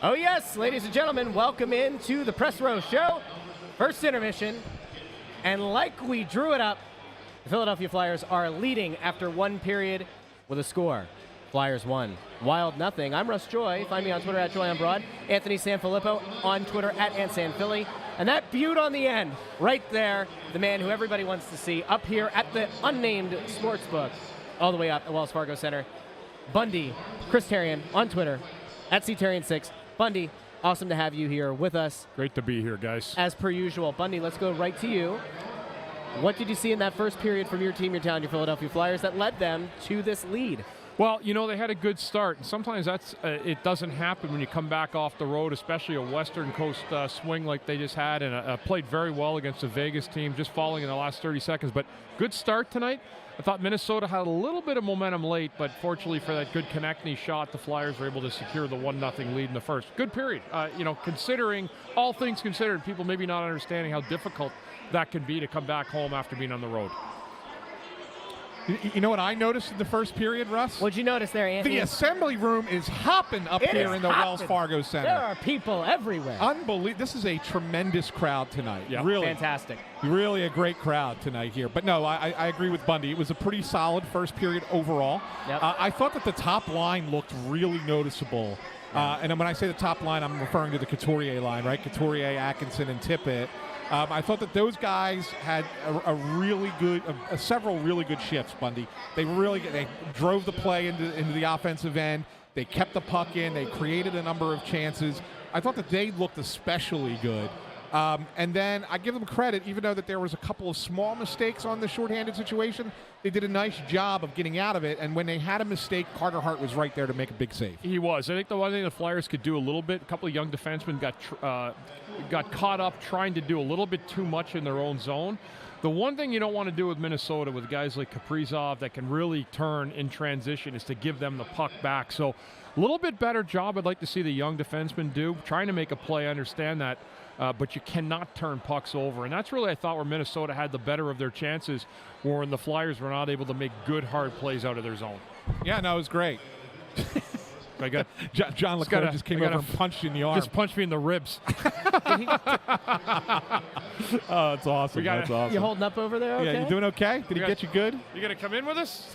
Oh yes, ladies and gentlemen, welcome into the Press Row Show. First intermission, and like we drew it up, the Philadelphia Flyers are leading after one period with a score. Flyers 1, Wild nothing. I'm Russ Joy. Find me on Twitter at JoyOnBroad. Anthony SanFilippo on Twitter at AntSanPhilly. And that beaut on the end, right there, the man who everybody wants to see, up here at the unnamed sportsbook, all the way up at Wells Fargo Center. Bundy, Chris Therien on Twitter at CTherien6. Bundy, awesome to have you here with us. Great to be here, guys. As per usual. Bundy, let's go right to you. What did you see in that first period from your team, your town, your Philadelphia Flyers, that led them to this lead? Well, you know, they had a good start. And sometimes that's it doesn't happen when you come back off the road, especially a Western Coast swing like they just had, and played very well against a Vegas team, just falling in the last 30 seconds. But good start tonight. I thought Minnesota had a little bit of momentum late, but fortunately for that good Konechny shot, the Flyers were able to secure the 1-0 lead in the first. Good period. You know, considering, all things considered, people maybe not understanding how difficult that can be to come back home after being on the road. You know what I noticed in the first period, Russ? What'd you notice there, Anthony? The assembly room is hopping up here in the Wells Fargo Center. There are people everywhere. Unbelievable. This is a tremendous crowd tonight. Yeah. Really. Fantastic. Really a great crowd tonight here. But no, I agree with Bundy. It was a pretty solid first period overall. Yep. I thought that the top line looked really noticeable. And when I say the top line, I'm referring to the Couturier line, right? Couturier, Atkinson, and Tippett. I thought that those guys had several really good shifts, Bundy. They drove the play into the offensive end. They kept the puck in. They created a number of chances. I thought that they looked especially good. And then I give them credit, even though that there was a couple of small mistakes on the shorthanded situation, they did a nice job of getting out of it. And when they had a mistake, Carter Hart was right there to make a big save. He was. I think the one thing the Flyers could do a little bit, a couple of young defensemen got caught up trying to do a little bit too much in their own zone. The one thing you don't want to do with Minnesota, with guys like Kaprizov that can really turn in transition, is to give them the puck back. So a little bit better job I'd like to see the young defensemen do, trying to make a play. I understand that. But you cannot turn pucks over. And that's really, I thought, where Minnesota had the better of their chances, wherein the Flyers were not able to make good, hard plays out of their zone. Yeah, no, it was great. I got John LeClaire just came over and punched you in the arm. Just punched me in the ribs. Oh, that's awesome. That's awesome. You holding up over there? Okay? Yeah, you doing okay? Did he get you good? You going to come in with us?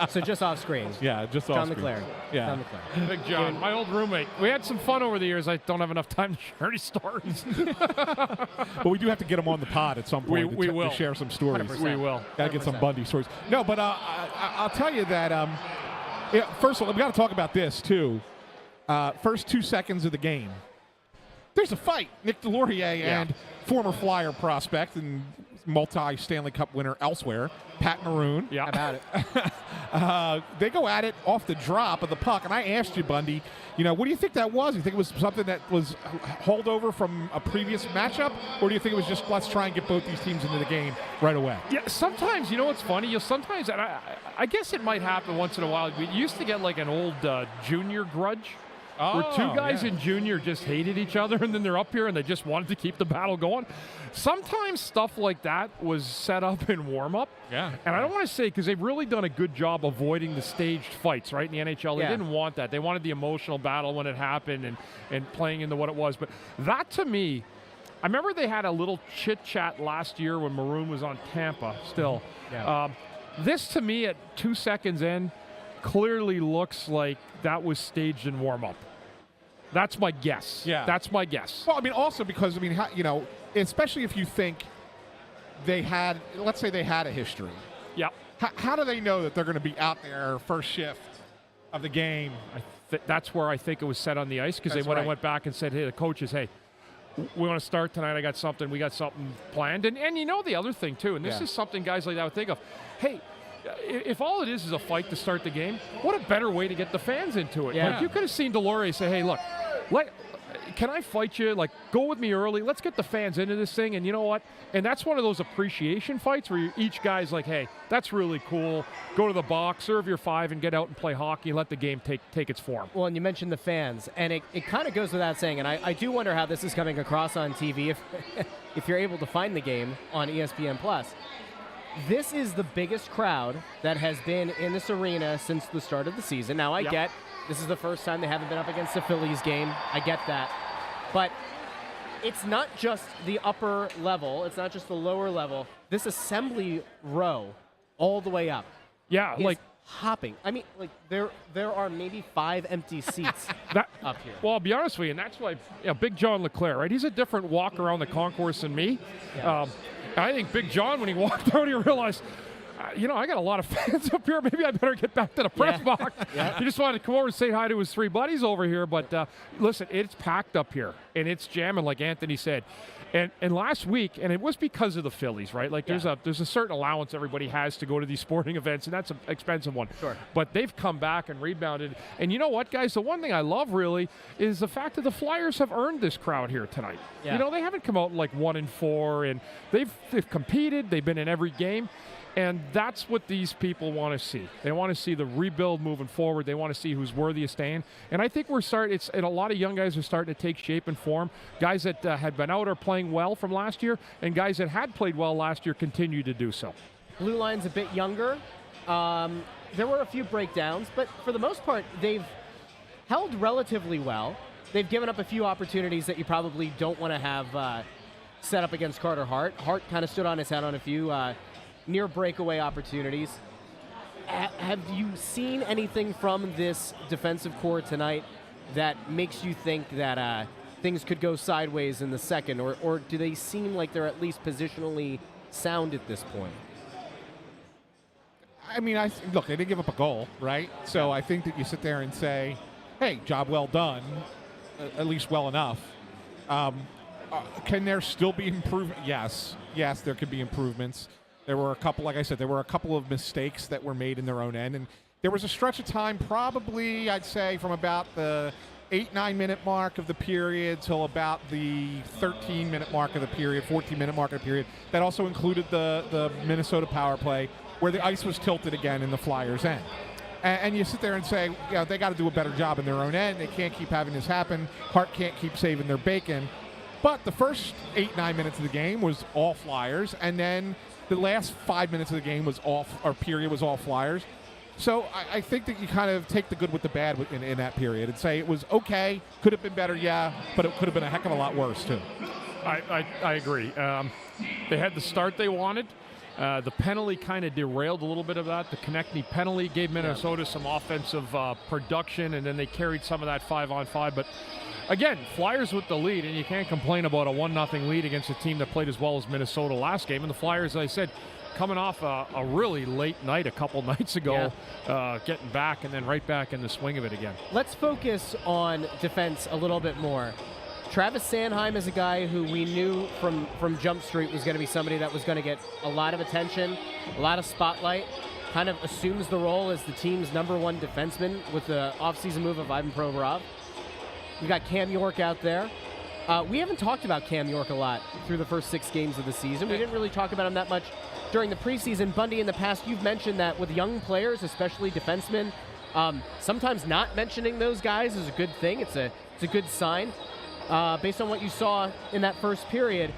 So just off screen. Yeah, just off John screen. LeClaire. Yeah. John LeClaire. Big John, my old roommate. We had some fun over the years. I don't have enough time to share any stories. But we do have to get him on the pod at some point We will. to share some stories. 100%. We will. Got to get some Bundy stories. No, but I'll tell you that, first of all, we got to talk about this, too. First 2 seconds of the game. There's a fight. Nick Delorier and former Flyer prospect and multi-Stanley Cup winner elsewhere, Pat Maroon. Yeah. How about it? They go at it off the drop of the puck. And I asked you, Bundy, what do you think that was? You think it was something that was holdover from a previous matchup? Or do you think it was just, let's try and get both these teams into the game right away? Yeah, sometimes, you know what's funny? Sometimes, and I guess it might happen once in a while. We used to get like an old junior grudge. Where two guys in junior just hated each other, and then they're up here and they just wanted to keep the battle going. Sometimes stuff like that was set up in warm-up. Yeah. And I don't want to say, because they've really done a good job avoiding the staged fights, right, in the NHL. They didn't want that. They wanted the emotional battle when it happened and playing into what it was. But that, to me, I remember they had a little chit-chat last year when Maroon was on Tampa still. Yeah. This, to me, at 2 seconds in, clearly looks like that was staged in warm-up. That's my guess. Yeah. That's my guess. Well, I mean, also because, especially if you think let's say they had a history. Yeah. How do they know that they're going to be out there first shift of the game? That's where I think it was set on the ice, because I went back and said, hey, the coaches, hey, we want to start tonight. We got something planned. And the other thing, too, and this is something guys like that would think of, hey, if all it is a fight to start the game, what a better way to get the fans into it. Yeah. Like, you could have seen Delorier say, hey, look, can I fight you? Like, go with me early. Let's get the fans into this thing. And you know what? And that's one of those appreciation fights where each guy's like, hey, that's really cool. Go to the box, serve your five, and get out and play hockey and let the game take its form. Well, and you mentioned the fans, and it kind of goes without saying, and I do wonder how this is coming across on TV if you're able to find the game on ESPN+. This is the biggest crowd that has been in this arena since the start of the season. Now, I get this is the first time they haven't been up against a Phillies game. I get that. But it's not just the upper level. It's not just the lower level. This assembly row all the way up. Yeah, Like hopping. I mean, like there are maybe 5 empty seats up here. Well, I'll be honest with you, and that's why Big John LeClaire, right? He's a different walk around the concourse than me. Yeah. I think Big John, when he walked out, he realized, I got a lot of fans up here. Maybe I better get back to the press box. He just wanted to come over and say hi to his 3 buddies over here. But listen, it's packed up here, and it's jamming, like Anthony said. And last week, and it was because of the Phillies, right? Like there's a certain allowance everybody has to go to these sporting events, and that's an expensive one. Sure. But they've come back and rebounded. And you know what, guys? The one thing I love really is the fact that the Flyers have earned this crowd here tonight. Yeah. They haven't come out like 1-4, and they've competed. They've been in every game. And that's what these people want to see. They want to see the rebuild moving forward. They want to see who's worthy of staying. And I think and a lot of young guys are starting to take shape and form. Guys that had been out are playing well from last year, and guys that had played well last year continue to do so. Blue line's a bit younger. There were a few breakdowns, but for the most part, they've held relatively well. They've given up a few opportunities that you probably don't want to have set up against Carter Hart. Hart kind of stood on his head on a few near breakaway opportunities. Have you seen anything from this defensive core tonight that makes you think that things could go sideways in the second, or do they seem like they're at least positionally sound at this point? I mean, look, they didn't give up a goal, right? So I think that you sit there and say, hey, job well done, at least well enough. Can there still be improvement? Yes, there could be improvements. There were a couple, like I said, of mistakes that were made in their own end. And there was a stretch of time, probably, I'd say, from about the 8-9 minute mark of the period till about the 13-minute mark of the period, 14-minute mark of the period. That also included the Minnesota power play, where the ice was tilted again in the Flyers' end. And you sit there and say, they got to do a better job in their own end. They can't keep having this happen. Hart can't keep saving their bacon. But the first 8-9 minutes of the game was all Flyers, and then the last 5 minutes of the game was all Flyers. So I think that you kind of take the good with the bad in that period and say it was okay, could have been better, but it could have been a heck of a lot worse too. I agree. They had the start they wanted. The penalty kind of derailed a little bit of that. The Konechny penalty gave Minnesota some offensive production, and then they carried some of that 5-on-5. But again, Flyers with the lead, and you can't complain about a 1-0 lead against a team that played as well as Minnesota last game. And the Flyers, as I said, coming off a really late night a couple nights ago, getting back and then right back in the swing of it again. Let's focus on defense a little bit more. Travis Sanheim is a guy who we knew from Jump Street was going to be somebody that was going to get a lot of attention, a lot of spotlight, kind of assumes the role as the team's #1 defenseman with the offseason move of Ivan Provorov. You've got Cam York out there. We haven't talked about Cam York a lot through the first 6 games of the season. We didn't really talk about him that much during the preseason. Bundy, in the past, you've mentioned that with young players, especially defensemen, sometimes not mentioning those guys is a good thing. It's a good sign. Based on what you saw in that first period,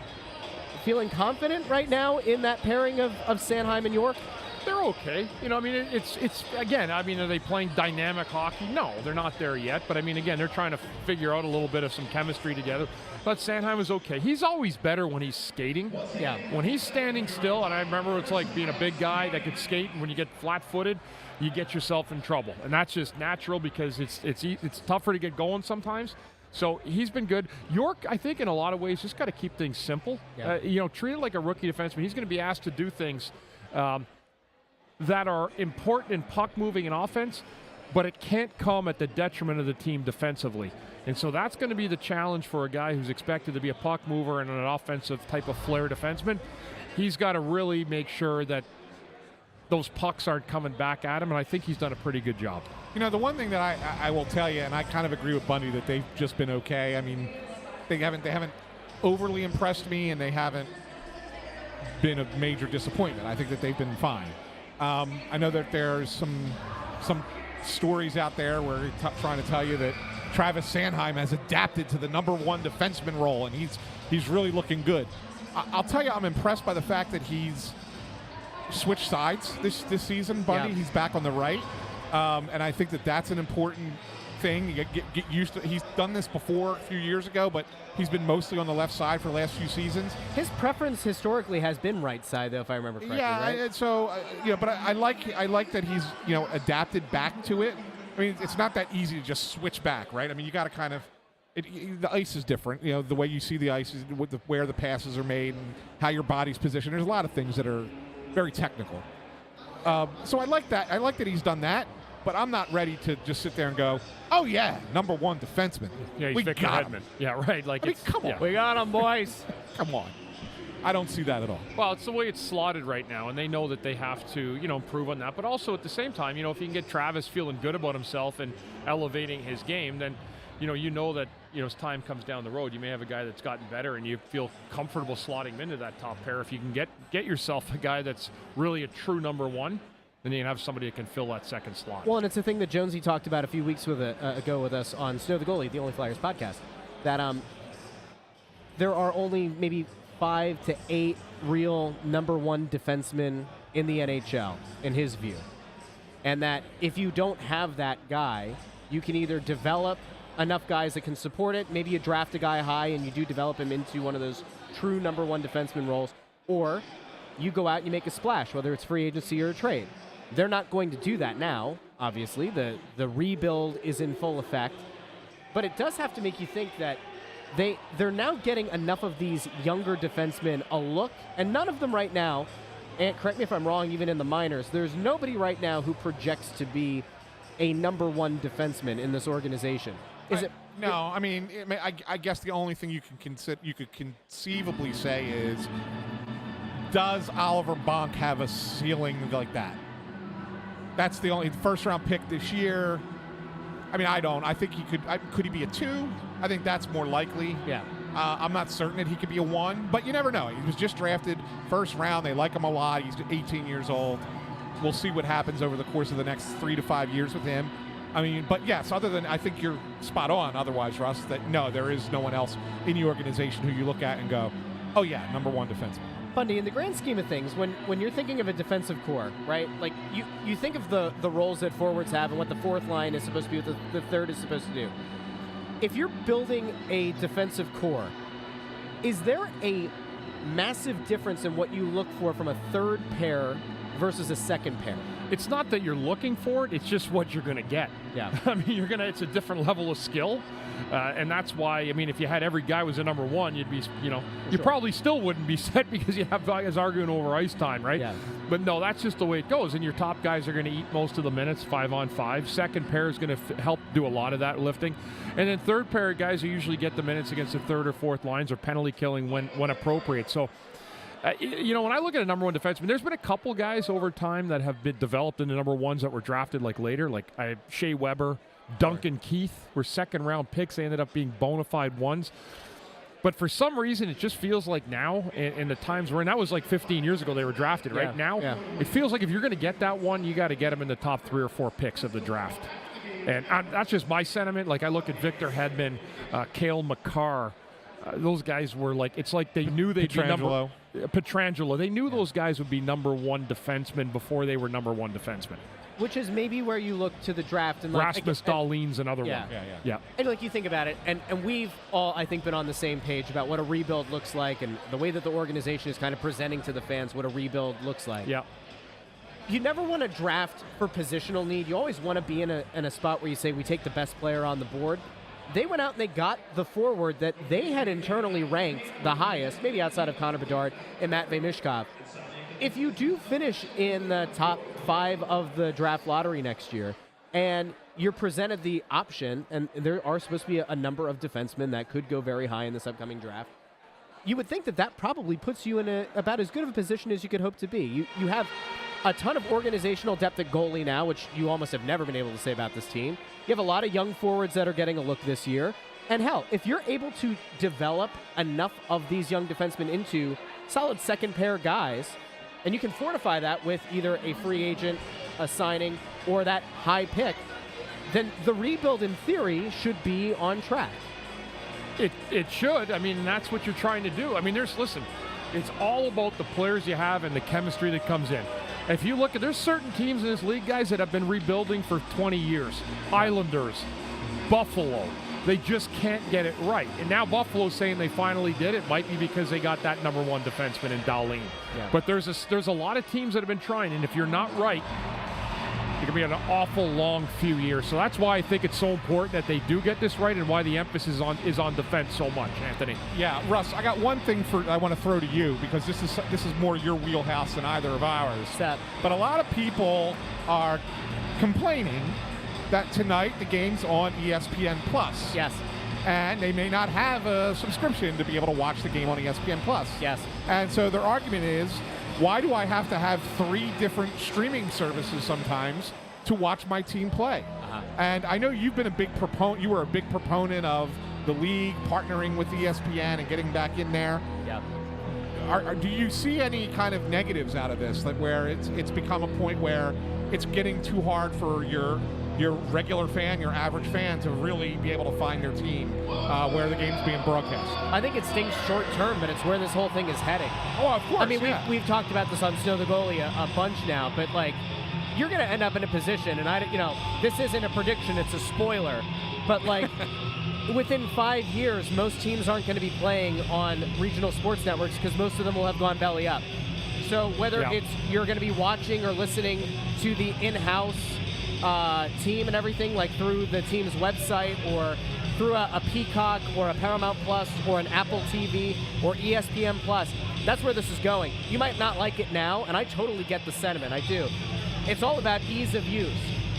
feeling confident right now in that pairing of Sanheim and York? They're okay. It's again, are they playing dynamic hockey? No, they're not there yet. But, again, they're trying to figure out a little bit of some chemistry together. But Sanheim is okay. He's always better when he's skating. Yeah. When he's standing still, and I remember it's like being a big guy that could skate, and when you get flat-footed, you get yourself in trouble. And that's just natural because it's tougher to get going sometimes. So he's been good. York, I think, in a lot of ways, just got to keep things simple. Yeah. Treat it like a rookie defenseman. He's going to be asked to do things that are important in puck moving and offense, but it can't come at the detriment of the team defensively. And so that's going to be the challenge for a guy who's expected to be a puck mover and an offensive type of flair defenseman. He's got to really make sure that those pucks aren't coming back at him, and I think he's done a pretty good job. The one thing that I will tell you, and I kind of agree with Bundy, that they've just been okay. They haven't overly impressed me, and they haven't been a major disappointment. I think that they've been fine. I know that there's some stories out there where they're trying to tell you that Travis Sanheim has adapted to the #1 defenseman role, and he's really looking good. I'll tell you, I'm impressed by the fact that he's switch sides this season, Bundy. Yeah. He's back on the right, and I think that's an important thing. You get used to. He's done this before a few years ago, but he's been mostly on the left side for the last few seasons. His preference historically has been right side, though, if I remember correctly. Yeah, right? but I like that he's adapted back to it. I mean, it's not that easy to just switch back, right? I mean, you got to kind of. The ice is different. The way you see the ice is where the passes are made and how your body's positioned. There's a lot of things that are very technical. So I like that. I like that he's done that. But I'm not ready to just sit there and go, oh, yeah, number one defenseman. Yeah, he's we Victor got Hedman. him. Yeah, right. Like, I mean, come on. Yeah. We got him, boys. Come on. I don't see that at all. Well, it's the way it's slotted right now, and they know that they have to, improve on that. But also at the same time, if you can get Travis feeling good about himself and elevating his game, then, you know that, as time comes down the road, you may have a guy that's gotten better, and you feel comfortable slotting him into that top pair. If you can get yourself a guy that's really a true number one, then you can have somebody that can fill that second slot. Well, and it's a thing that Jonesy talked about a few weeks ago with us on Snow the Goalie, the Only Flyers podcast, that there are only maybe 5 to 8 real number one defensemen in the NHL, in his view. And that if you don't have that guy, you can either develop enough guys that can support it, maybe you draft a guy high and you do develop him into one of those true number one defenseman roles, or you go out and you make a splash, whether it's free agency or a trade. They're not going to do that now, obviously. The rebuild is in full effect. But it does have to make you think that they're now getting enough of these younger defensemen a look, and none of them right now, and correct me if I'm wrong, even in the minors, there's nobody right now who projects to be a number one defenseman in this organization. No, I mean, I guess the only thing you could conceivably say is, does Oliver Bonk have a ceiling like that? That's the only first-round pick this year. I mean, I don't. I think he could. Could he be a 2? I think that's more likely. Yeah. I'm not certain that he could be a 1, but you never know. He was just drafted first round. They like him a lot. He's 18 years old. We'll see what happens over the course of the next 3 to 5 years with him. I mean, but yes, other than I think you're spot on otherwise, Russ, that no, there is no one else in the organization who you look at and go, oh, yeah, number one defenseman. Bundy, in the grand scheme of things, when you're thinking of a defensive core, right, like you think of the roles that forwards have and what the fourth line is supposed to be, what the third is supposed to do. If you're building a defensive core, is there a massive difference in what you look for from a third pair versus a second pair? It's not that you're looking for it, it's just what you're going to get. Yeah. I mean, it's a different level of skill. And that's why, I mean, if you had every guy was a number one, you'd be, you probably still wouldn't be set because you have guys arguing over ice time, right? Yeah. But no, that's just the way it goes. And your top guys are going to eat most of the minutes, 5-on-5. Second pair is going to help do a lot of that lifting. And then third pair guys who usually get the minutes against the third or fourth lines or penalty killing when appropriate. So, when I look at a number one defenseman, there's been a couple guys over time that have been developed into number ones that were drafted like later, like Shea Weber, Duncan Keith were second-round picks. They ended up being bona fide ones. But for some reason, it just feels like now, in the times we're in, that was like 15 years ago they were drafted, right? Now, it feels like if you're going to get that one, you got to get them in the top 3 or 4 picks of the draft. And that's just my sentiment. Like, I look at Victor Hedman, Cale Makar. Those guys were like, it's like they knew they'd be number... Pietrangelo. They knew those guys would be number one defensemen before they were number one defensemen. Which is maybe where you look to the draft and Rasmus Dahlin's another one. Yeah. And like you think about it, and we've all, I think, been on the same page about what a rebuild looks like and the way that the organization is kind of presenting to the fans what a rebuild looks like. Yeah. You never want to draft for positional need. You always want to be in a spot where you say we take the best player on the board. They went out and they got the forward that they had internally ranked the highest, maybe outside of Connor Bedard and Matvei Mishkov. If you do finish in the top 5 of the draft lottery next year, and you're presented the option, and there are supposed to be a number of defensemen that could go very high in this upcoming draft, you would think that probably puts you in about as good of a position as you could hope to be. You have a ton of organizational depth at goalie now, which you almost have never been able to say about this team. You have a lot of young forwards that are getting a look this year. And hell, if you're able to develop enough of these young defensemen into solid second pair guys, and you can fortify that with either a free agent, a signing, or that high pick, then the rebuild in theory should be on track. It should. I mean, that's what you're trying to do. I mean, It's all about the players you have and the chemistry that comes in. If you look at, there's certain teams in this league, guys, that have been rebuilding for 20 years. Islanders, Buffalo. They just can't get it right. And now Buffalo's saying they finally did it. Might be because they got that number one defenseman in Darlene. Yeah. But there's a lot of teams that have been trying, and if you're not right, it could be an awful long few years. So that's why I think it's so important that they do get this right, and why the emphasis is on defense so much, Anthony. Yeah, Russ, I got one thing I want to throw to you, because this is more your wheelhouse than either of ours. Step. But a lot of people are complaining that tonight the game's on ESPN Plus. Yes. And they may not have a subscription to be able to watch the game on ESPN Plus. Yes. And so their argument is, why do I have to have 3 different streaming services sometimes to watch my team play? And I know you've been a big proponent. You were a big proponent of the league partnering with ESPN and getting back in there. Yeah. Do you see any kind of negatives out of this, like where it's become a point where it's getting too hard for your regular fan, your average fan, to really be able to find their team where the game's being broadcast? I think it stings short term, but it's where this whole thing is heading. Oh, of course. I mean, we've talked about this on Snow the Goalie a bunch now, but like, you're going to end up in a position, and this isn't a prediction, it's a spoiler, but like, within 5 years, most teams aren't going to be playing on regional sports networks because most of them will have gone belly up. So whether it's you're going to be watching or listening to the in-house team and everything, like through the team's website or through a Peacock or a Paramount Plus or an Apple TV or ESPN Plus, that's where this is going. You might not like it now, and I totally get the sentiment, I do. It's all about ease of use.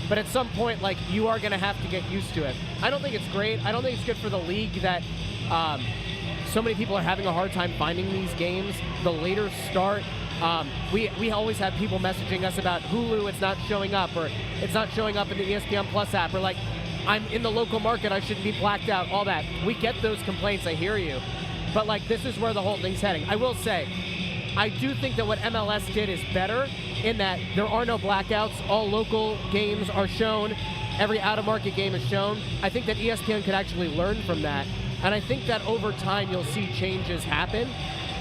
But at some point, like, you are going to have to get used to it. I don't think it's great. I don't think it's good for the league that so many people are having a hard time finding these games. The later start, we always have people messaging us about Hulu, it's not showing up, or it's not showing up in the ESPN Plus app, or like, I'm in the local market, I shouldn't be blacked out, all that. We get those complaints, I hear you. But like, this is where the whole thing's heading. I will say, I do think that what MLS did is better in that there are no blackouts. All local games are shown. Every out-of-market game is shown. I think that ESPN could actually learn from that. And I think that over time you'll see changes happen.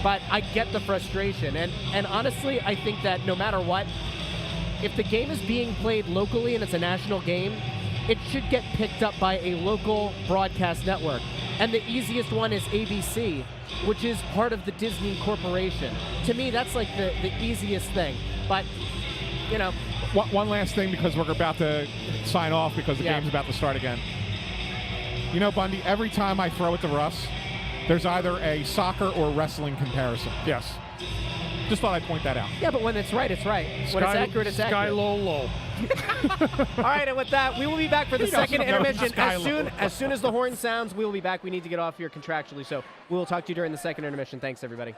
But I get the frustration. And honestly, I think that no matter what, if the game is being played locally and it's a national game, it should get picked up by a local broadcast network. And the easiest one is ABC, which is part of the Disney Corporation. To me, that's like the easiest thing. But, you know. One last thing, because we're about to sign off because the game's about to start again. You know, Bundy, every time I throw it to Russ, there's either a soccer or wrestling comparison. Yes. Just thought I'd point that out. Yeah, but when it's right, it's right. When it's accurate, it's accurate. Sky low, low. All right, and with that, we will be back for the second intermission. As soon as the horn sounds, we will be back. We need to get off here contractually, so we will talk to you during the second intermission. Thanks, everybody.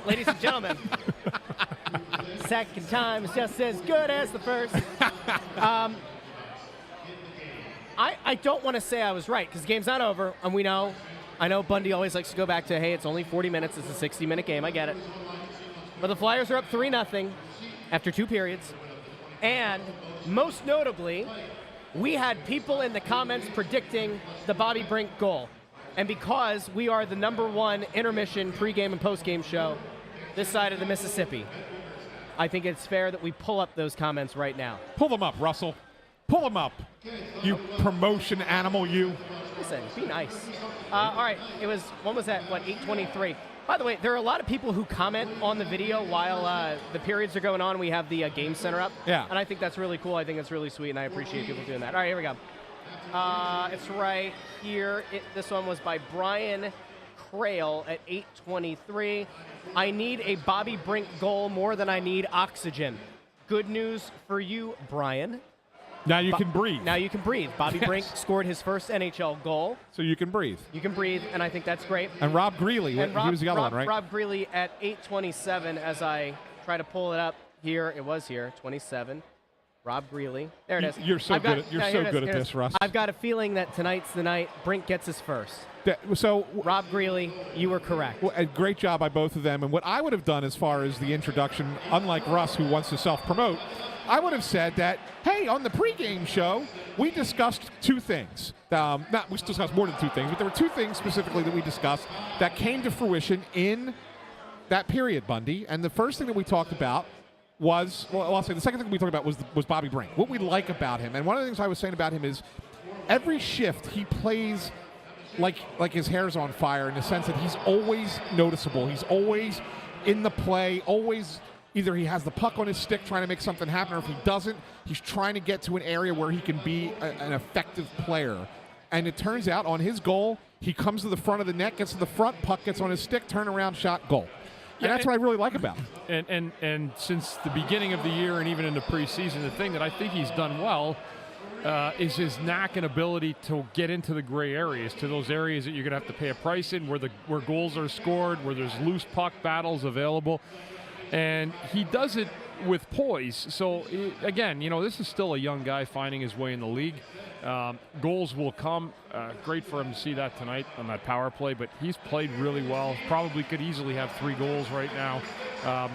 ladies and gentlemen. Second time is just as good as the first. I don't want to say I was right because the game's not over, and I know Bundy always likes to go back to, hey, it's only 40 minutes, it's a 60-minute game, I get it. But the Flyers are up 3-0 after 2 periods, and most notably, we had people in the comments predicting the Bobby Brink goal. And because we are the #1 intermission pregame and postgame show this side of the Mississippi, I think it's fair that we pull up those comments right now. Pull them up, Russell. Pull them up. You promotion animal, you. Listen, be nice. All right, when was that? 8:23. By the way, there are a lot of people who comment on the video while the periods are going on. We have the game center up. Yeah. And I think that's really cool. I think it's really sweet, and I appreciate people doing that. All right, here we go. It's right here. This one was by Brian Crail at 8:23. I need a Bobby Brink goal more than I need oxygen. Good news for you, Brian. Now you can breathe. Now you can breathe. Bobby Yes. Brink scored his first NHL goal. So you can breathe. You can breathe, and I think that's great. And Rob Greeley, he was the other one, right? Rob Greeley at 8:27 as I try to pull it up here. It was here, 27. Rob Greeley. There it is. You're so good at this, Russ. I've got a feeling that tonight's the night Brink gets his first. So Rob Greeley, you were correct. Well, a great job by both of them. And what I would have done as far as the introduction, unlike Russ, who wants to self-promote, I would have said that, hey, on the pregame show, we discussed 2 things. We discussed more than 2 things, but there were 2 things specifically that we discussed that came to fruition in that period, Bundy. And the first thing that we talked about was, I'll say the second thing we talked about was Bobby Brink, what we like about him. And one of the things I was saying about him is every shift he plays like his hair's on fire in the sense that he's always noticeable. He's always in the play, always either he has the puck on his stick trying to make something happen, or if he doesn't, he's trying to get to an area where he can be an effective player. And it turns out on his goal, he comes to the front of the net, gets to the front, puck gets on his stick, turnaround shot, goal. And that's what I really like about him. And since the beginning of the year and even in the preseason, the thing that I think he's done well is his knack and ability to get into the gray areas, to those areas that you're going to have to pay a price in, where goals are scored, where there's loose puck battles available. And he does it with poise. So, again, this is still a young guy finding his way in the league. Goals will come. Great for him to see that tonight on that power play, but he's played really well. Probably could easily have 3 goals right now.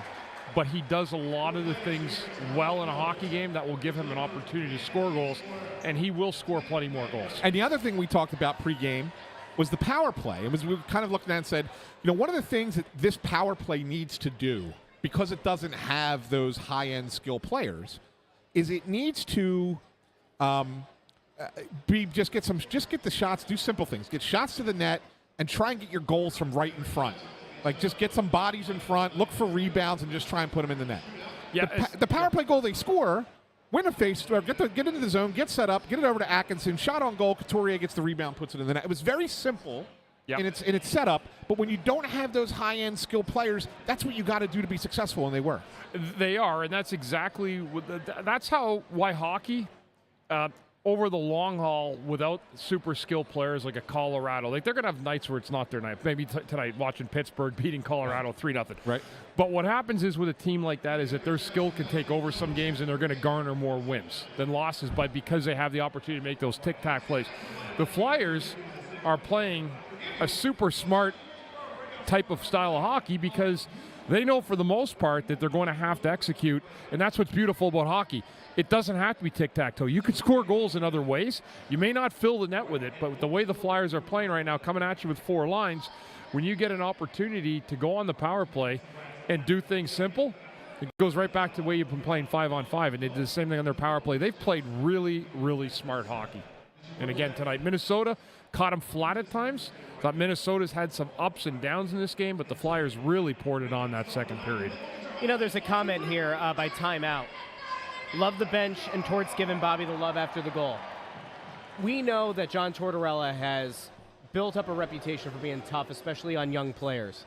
But he does a lot of the things well in a hockey game that will give him an opportunity to score goals, and he will score plenty more goals. And the other thing we talked about pregame was the power play. It was, we kind of looked at it and said, one of the things that this power play needs to do, because it doesn't have those high-end skill players, is it needs to just get the shots, do simple things, get shots to the net, and try and get your goals from right in front. Like, just get some bodies in front, look for rebounds, and just try and put them in the net. Yeah, the power play goal they score, win a face, get into the zone, get set up, get it over to Atkinson, shot on goal, Couturier gets the rebound, puts it in the net. It was very simple in its setup, but when you don't have those high-end skill players, that's what you got to do to be successful, and they were. They are, and that's exactly why hockey, over the long haul, without super skilled players like a Colorado, like they're going to have nights where it's not their night. Maybe tonight, watching Pittsburgh beating Colorado 3-0. Right. But what happens is with a team like that is that their skill can take over some games, and they're going to garner more wins than losses because they have the opportunity to make those tic-tac plays. The Flyers are playing a super smart type of style of hockey because they know for the most part that they're going to have to execute, and that's what's beautiful about hockey. It doesn't have to be tic-tac-toe. You can score goals in other ways. You may not fill the net with it, but with the way the Flyers are playing right now, coming at you with 4 lines, when you get an opportunity to go on the power play and do things simple, it goes right back to the way you've been playing 5-on-5, and they did the same thing on their power play. They've played really, really smart hockey. And again, tonight, Minnesota caught them flat at times. Thought Minnesota's had some ups and downs in this game, but the Flyers really poured it on that second period. There's a comment here by Timeout. Love the bench and Torts giving Bobby the love after the goal. We know that John Tortorella has built up a reputation for being tough, especially on young players.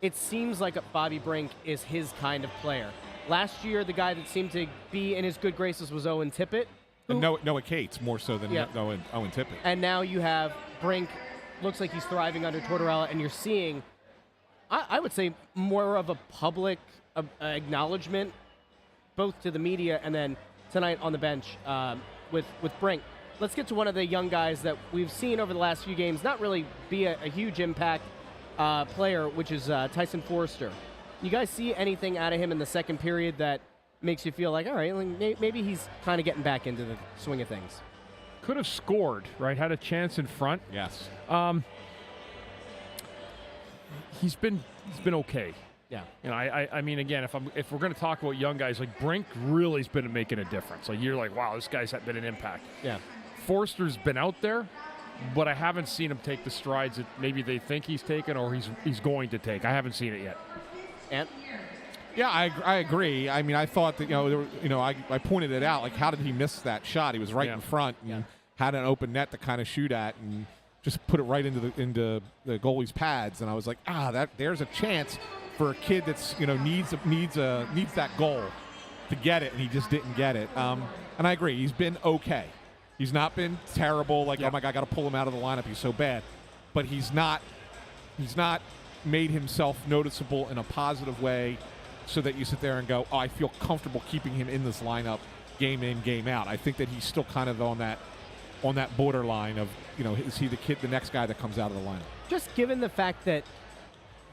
It seems like Bobby Brink is his kind of player. Last year, the guy that seemed to be in his good graces was Owen Tippett. And Noah Cates more so than Owen Tippett. And now you have Brink, looks like he's thriving under Tortorella, and you're seeing I would say more of a public acknowledgement, both to the media and then tonight on the bench with Brink. Let's get to one of the young guys that we've seen over the last few games not really be a huge impact player, which is Tyson Forster. You guys see anything out of him in the second period that makes you feel like, all right, maybe he's kind of getting back into the swing of things? Could have scored, right? Had a chance in front. Yes. He's been okay. Yeah. And I mean, again, if we're going to talk about young guys, like Brink really has been making a difference. Like you're like, wow, this guy's been an impact. Yeah. Forster's been out there, but I haven't seen him take the strides that maybe they think he's taken or he's going to take. I haven't seen it yet. And Yeah, I agree. I mean, I thought that I pointed it out. Like, how did he miss that shot? He was right in front and had an open net to kind of shoot at, and just put it right into the goalie's pads. And I was like, there's a chance for a kid that's needs that goal to get it, and he just didn't get it. And I agree. He's been okay. He's not been terrible. Like, oh my God, I got to pull him out of the lineup. He's so bad. But he's not made himself noticeable in a positive way, so that you sit there and go, oh, I feel comfortable keeping him in this lineup game in, game out. I think that he's still kind of on that borderline of, is he the next guy that comes out of the lineup? Just given the fact that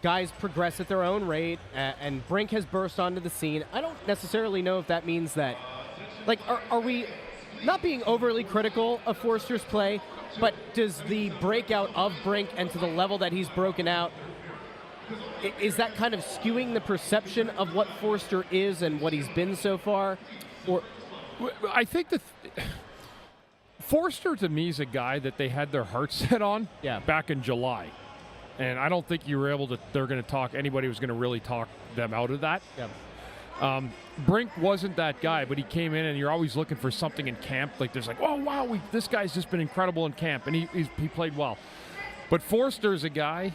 guys progress at their own rate and Brink has burst onto the scene, I don't necessarily know if that means that, like, are we not being overly critical of Forster's play, but does the breakout of Brink and to the level that he's broken out, is that kind of skewing the perception of what Forster is and what he's been so far? Or I think that Forster, to me, is a guy that they had their heart set on back in July. And I don't think anybody was going to really talk them out of that. Yeah. Brink wasn't that guy, but he came in, and you're always looking for something in camp. Like, there's like, oh, wow, this guy's just been incredible in camp, and he played well. But Forster's a guy,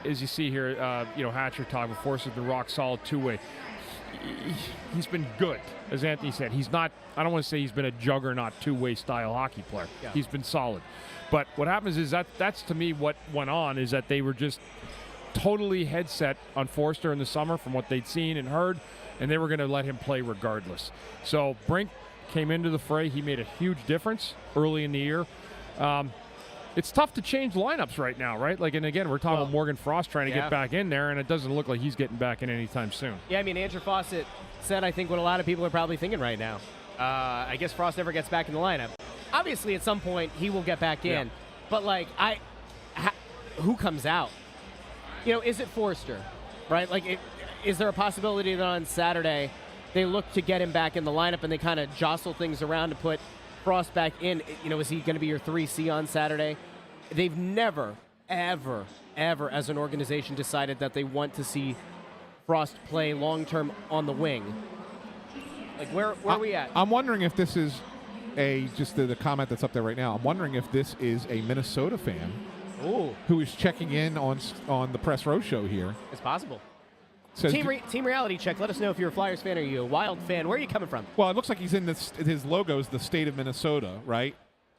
as you see here, Hatcher talking about Forster's been rock solid two-way. He's been good, as Anthony said. He's not, I don't want to say he's been a juggernaut two-way style hockey player. Yeah. He's been solid. But what happens is that's to me what went on, is that they were just totally head set on Forster in the summer from what they'd seen and heard, and they were going to let him play regardless. So Brink came into the fray. He made a huge difference early in the year. It's tough to change lineups right now, right? Like, and again, we're talking about Morgan Frost trying to get back in there, and it doesn't look like he's getting back in anytime soon. Yeah, I mean, Andrew Fawcett said, I think, what a lot of people are probably thinking right now. I guess Frost never gets back in the lineup. Obviously, at some point, he will get back in. But, like, who comes out? Is it Forster, right? Like, is there a possibility that on Saturday they look to get him back in the lineup and they kind of jostle things around to put Frost back in? Is he going to be your 3C on Saturday? They've never, ever, ever, as an organization, decided that they want to see Frost play long-term on the wing. Like, where are we at? I'm wondering if this is just the comment that's up there right now. I'm wondering if this is a Minnesota fan who is checking in on the Press Row show here. It's possible. Says, Team Reality Check. Let us know if you're a Flyers fan or you a Wild fan. Where are you coming from? Well, it looks like he's in his logo is the state of Minnesota, right?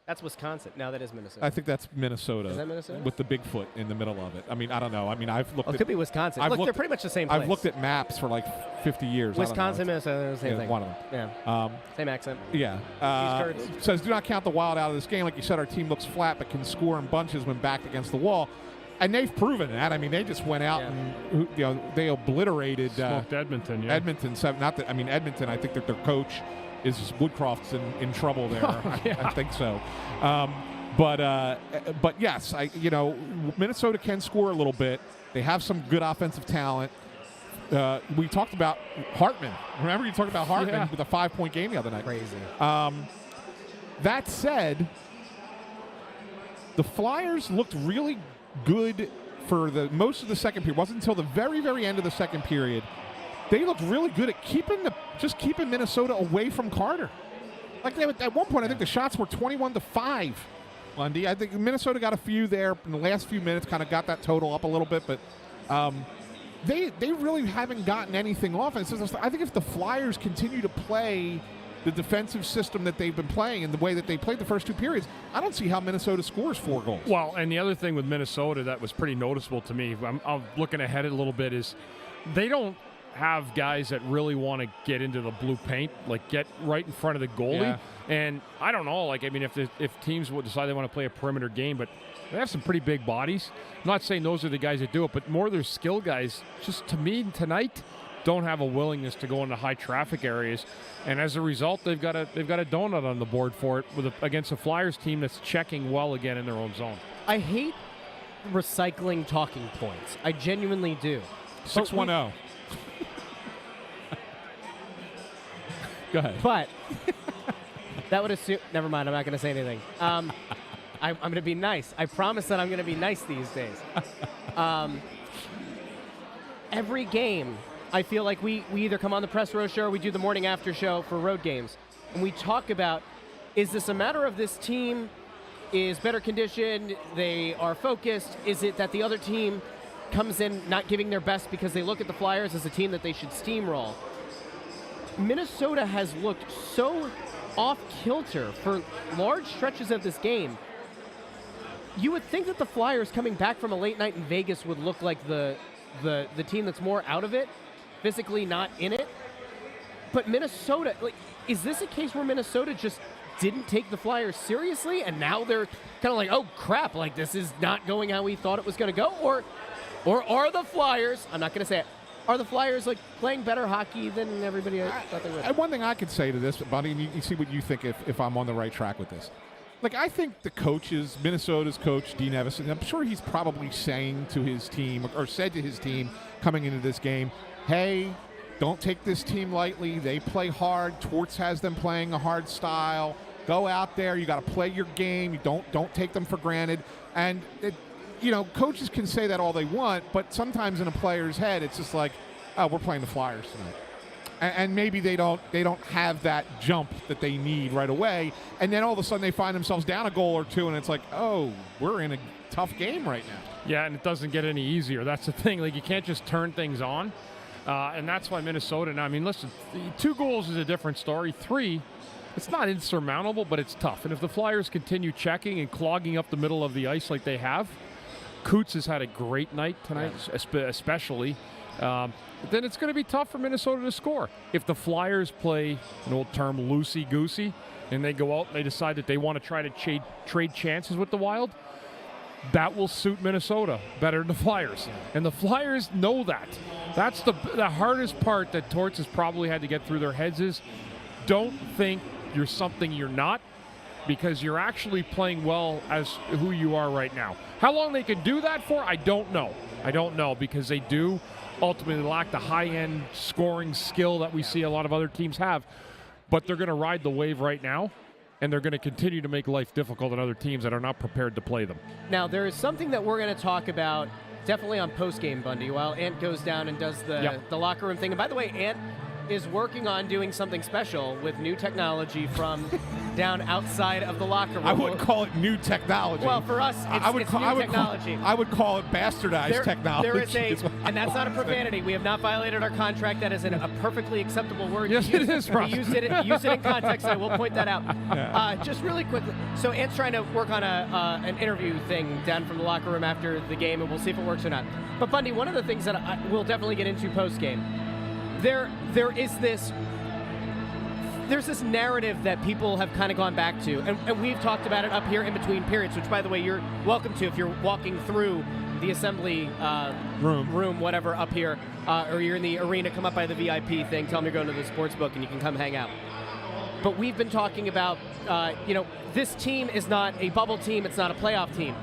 That's Wisconsin. No, that is Minnesota. I think that's Minnesota. Is that Minnesota? With the Bigfoot in the middle of it. I mean, I don't know. I mean, I've looked it could be Wisconsin. They're pretty much the same place. I've looked at maps for like 50 years. Wisconsin, Minnesota, they're the same thing. One of them. Yeah. Same accent. Yeah. Says, do not count the Wild out of this game. Like you said, our team looks flat but can score in bunches when backed against the wall. And they've proven that. I mean, they just went out and they obliterated smoked Edmonton. Yeah. Edmonton. Edmonton. I think that their coach is Woodcroft's in trouble there. I think so. But yes, Minnesota can score a little bit. They have some good offensive talent. We talked about Hartman. Remember you talked about Hartman with a 5-point game the other night. Crazy. That said, the Flyers looked really good for the most of the second period. It wasn't until the very, very end of the second period. They looked really good at keeping Minnesota away from Carter. Like at one point, I think the shots were 21-5. Bundy. I think Minnesota got a few there in the last few minutes, kind of got that total up a little bit, but they really haven't gotten anything off. And I think if the Flyers continue to play the defensive system that they've been playing and the way that they played the first 2 periods, I don't see how Minnesota scores 4 goals. Well, and the other thing with Minnesota that was pretty noticeable to me, I'm looking ahead a little bit, is they don't have guys that really want to get into the blue paint, like get right in front of the goalie. Yeah. And I don't know, like, I mean, if teams would decide they want to play a perimeter game, but they have some pretty big bodies. I'm not saying those are the guys that do it, but more their skill guys, just to me tonight, don't have a willingness to go into high traffic areas, and as a result, they've got a donut on the board for it against a Flyers team that's checking well again in their own zone. I hate recycling talking points. I genuinely do. 610. Go ahead. But that would assume. Never mind. I'm not going to say anything. I'm going to be nice. I promise that I'm going to be nice these days. Every game, I feel like we either come on the press row show or we do the morning after show for road games, and we talk about, is this a matter of this team is better conditioned, they are focused? Is it that the other team comes in not giving their best because they look at the Flyers as a team that they should steamroll? Minnesota has looked so off-kilter for large stretches of this game. You would think that the Flyers coming back from a late night in Vegas would look like the team that's more out of it, physically not in it. But Minnesota, like, is this a case where Minnesota just didn't take the Flyers seriously, and now they're kind of like, oh crap, like this is not going how we thought it was going to go? Or are the Flyers, I'm not going to say it, are the Flyers like playing better hockey than everybody thought they would? And one thing I could say to this, Bundy, and you see what you think if I'm on the right track with this. Like, I think the coaches, Minnesota's coach, Dean Evison, I'm sure he's probably saying to his team, or said to his team coming into this game, hey, don't take this team lightly. They play hard. Torts has them playing a hard style. Go out there. You got to play your game. You don't take them for granted. And, coaches can say that all they want, but sometimes in a player's head, it's just like, oh, we're playing the Flyers tonight. And maybe they don't have that jump that they need right away. And then all of a sudden they find themselves down a goal or two, and it's like, oh, we're in a tough game right now. Yeah, and it doesn't get any easier. That's the thing. Like, you can't just turn things on. And that's why Minnesota now, I mean, listen, 2 goals is a different story. 3, it's not insurmountable, but it's tough. And if the Flyers continue checking and clogging up the middle of the ice like they have, Coots has had a great night tonight, especially. Then it's going to be tough for Minnesota to score. If the Flyers play, an old term, loosey-goosey, and they go out and they decide that they want to try to trade chances with the Wild, that will suit Minnesota better than the Flyers. And the Flyers know that. That's the hardest part that Torts has probably had to get through their heads is, don't think you're something you're not, because you're actually playing well as who you are right now. How long they can do that for, I don't know. Because they do ultimately lack the high-end scoring skill that we see a lot of other teams have. But they're going to ride the wave right now, and they're going to continue to make life difficult on other teams that are not prepared to play them. Now, there is something that we're going to talk about definitely on Postgame, Bundy, while Ant goes down and does the locker room thing. And by the way, Ant is working on doing something special with new technology from down outside of the locker room. I wouldn't call it new technology. Well, for us, it's new technology. I would call it bastardized technology. There is and that's not a profanity. We have not violated our contract. That is a perfectly acceptable word. Yes, it is, Russ. Use it in context. I will point that out. Yeah. Just really quickly. So Ant's trying to work on an interview thing down from the locker room after the game, and we'll see if it works or not. But Bundy, one of the things that we'll definitely get into post-game, there's this narrative that people have kind of gone back to, and we've talked about it up here in between periods, which, by the way, you're welcome to if you're walking through the assembly room, whatever, up here, or you're in the arena, come up by the VIP thing, tell them you're going to the sports book, and you can come hang out. But we've been talking about, this team is not a bubble team, it's not a playoff team.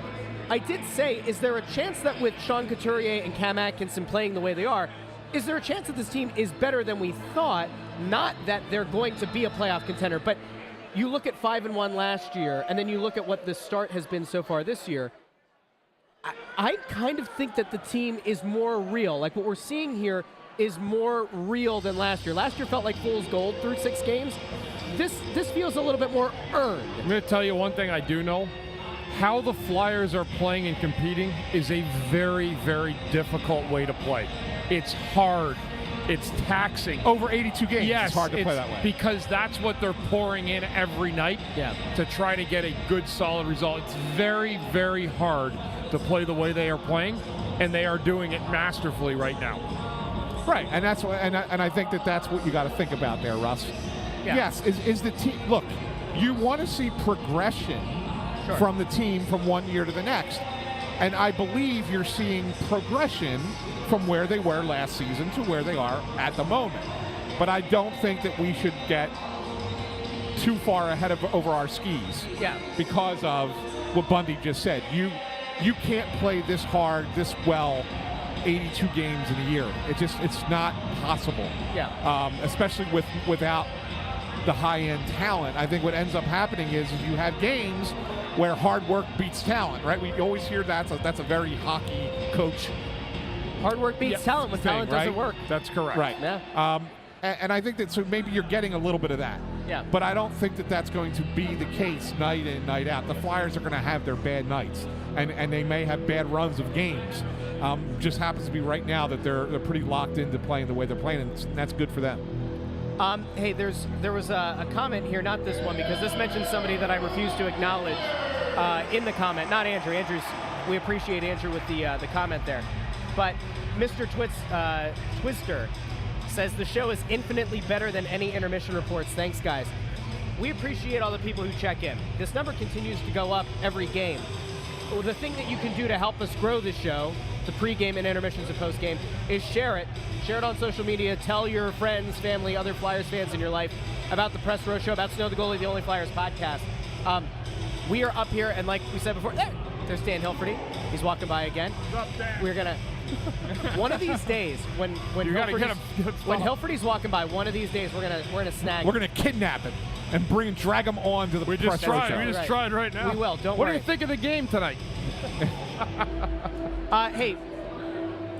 I did say, is there a chance that with Sean Couturier and Cam Atkinson playing the way they are, is there a chance that this team is better than we thought? Not that they're going to be a playoff contender, but you look at 5-1 last year, and then you look at what the start has been so far this year. I kind of think that the team is more real. Like, what we're seeing here is more real than last year. Last year felt like fool's gold through 6 games. This feels a little bit more earned. I'm going to tell you one thing I do know. How the Flyers are playing and competing is a very, very difficult way to play. It's hard it's taxing. Over 82 games, Yes, it's hard to play that way. because that's what they're pouring in every night to try to get a good, solid result. It's very, very hard to play the way they are playing, and they are doing it masterfully right now. Right, and that's what, and I think that's what you got to think about there, Russ. Yeah. Yes, is the team. Look, you want to see progression from the team from one year to the next, and I believe you're seeing progression from where they were last season to where they are at the moment. But I don't think that we should get too far ahead of over our skis. Because of what Bundy just said. You can't play this hard, this well, 82 games in a year. It's not possible. Especially without the high-end talent. I think what ends up happening is you have games where hard work beats talent, right? We always hear that's a very hockey coach. Hard work beats talent when talent doesn't work. That's correct. Right. Yeah. And I think that so maybe you're getting a little bit of that. Yeah. But I don't think that that's going to be the case night in, night out. The Flyers are going to have their bad nights, and they may have bad runs of games. Just happens to be right now that they're pretty locked into playing the way they're playing, and that's good for them. Hey, there was a comment here, not this one, because this mentions somebody that I refuse to acknowledge in the comment. Not Andrew. We appreciate Andrew with the comment there. But Mr. Twister says the show is infinitely better than any intermission reports. Thanks, guys. We appreciate all the people who check in. This number continues to go up every game. Well, the thing that you can do to help us grow the show, the pregame and intermissions and postgame, is share it. Share it on social media. Tell your friends, family, other Flyers fans in your life about the Press Row Show, about Snow the Goalie, the Only Flyers podcast. We are up here, and like we said before, there's Dan Hilferty. He's walking by again. We're gonna one of these days when Hilferty's walking by, one of these days we're gonna snag. We're gonna kidnap him and drag him on to the press row show. We're just trying right now. We will. Don't What worry. do you think of the game tonight? Hey,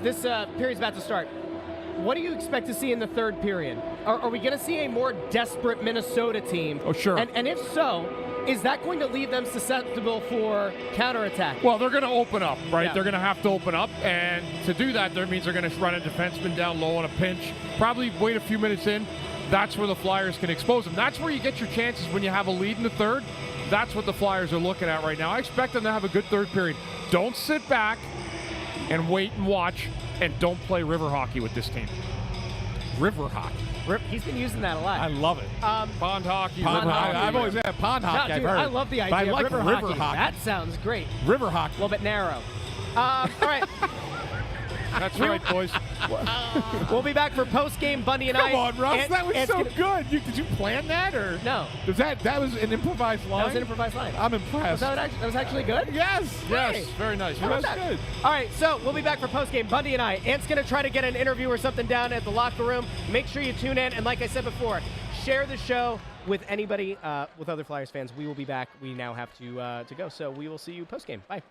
this period's about to start. What do you expect to see in the third period? Are we going to see a more desperate Minnesota team? Oh, sure. And if so, is that going to leave them susceptible for counterattack? Well, they're going to open up, right? Yeah. They're going to have to open up, and to do that, that means they're going to run a defenseman down low on a pinch, probably wait a few minutes in. That's where the Flyers can expose them. That's where you get your chances when you have a lead in the third. That's what the Flyers are looking at right now. I expect them to have a good third period. Don't sit back and wait and watch, and don't play river hockey with this team. River hockey. He's been using that a lot. I love it. Pond hockey. Pond river hockey. hockey. I've always had pond hockey. Dude, I've heard. I love the idea But I like of river hockey. That sounds great. River hockey. A little bit narrow. All right. That's right, boys. We'll be back for post-game. Bundy and Come I. on, Russ. That was so good. good. Did you plan that, or No. that was an improvised line? That was an improvised line. I'm impressed. That was actually good? Yes. Yes, very nice. How about that? good. All right, so we'll be back for postgame. Bundy and I. Ant's going to try to get an interview or something down at the locker room. Make sure you tune in. And like I said before, share the show with anybody, with other Flyers fans. We will be back. We now have to go. So we will see you postgame. Bye.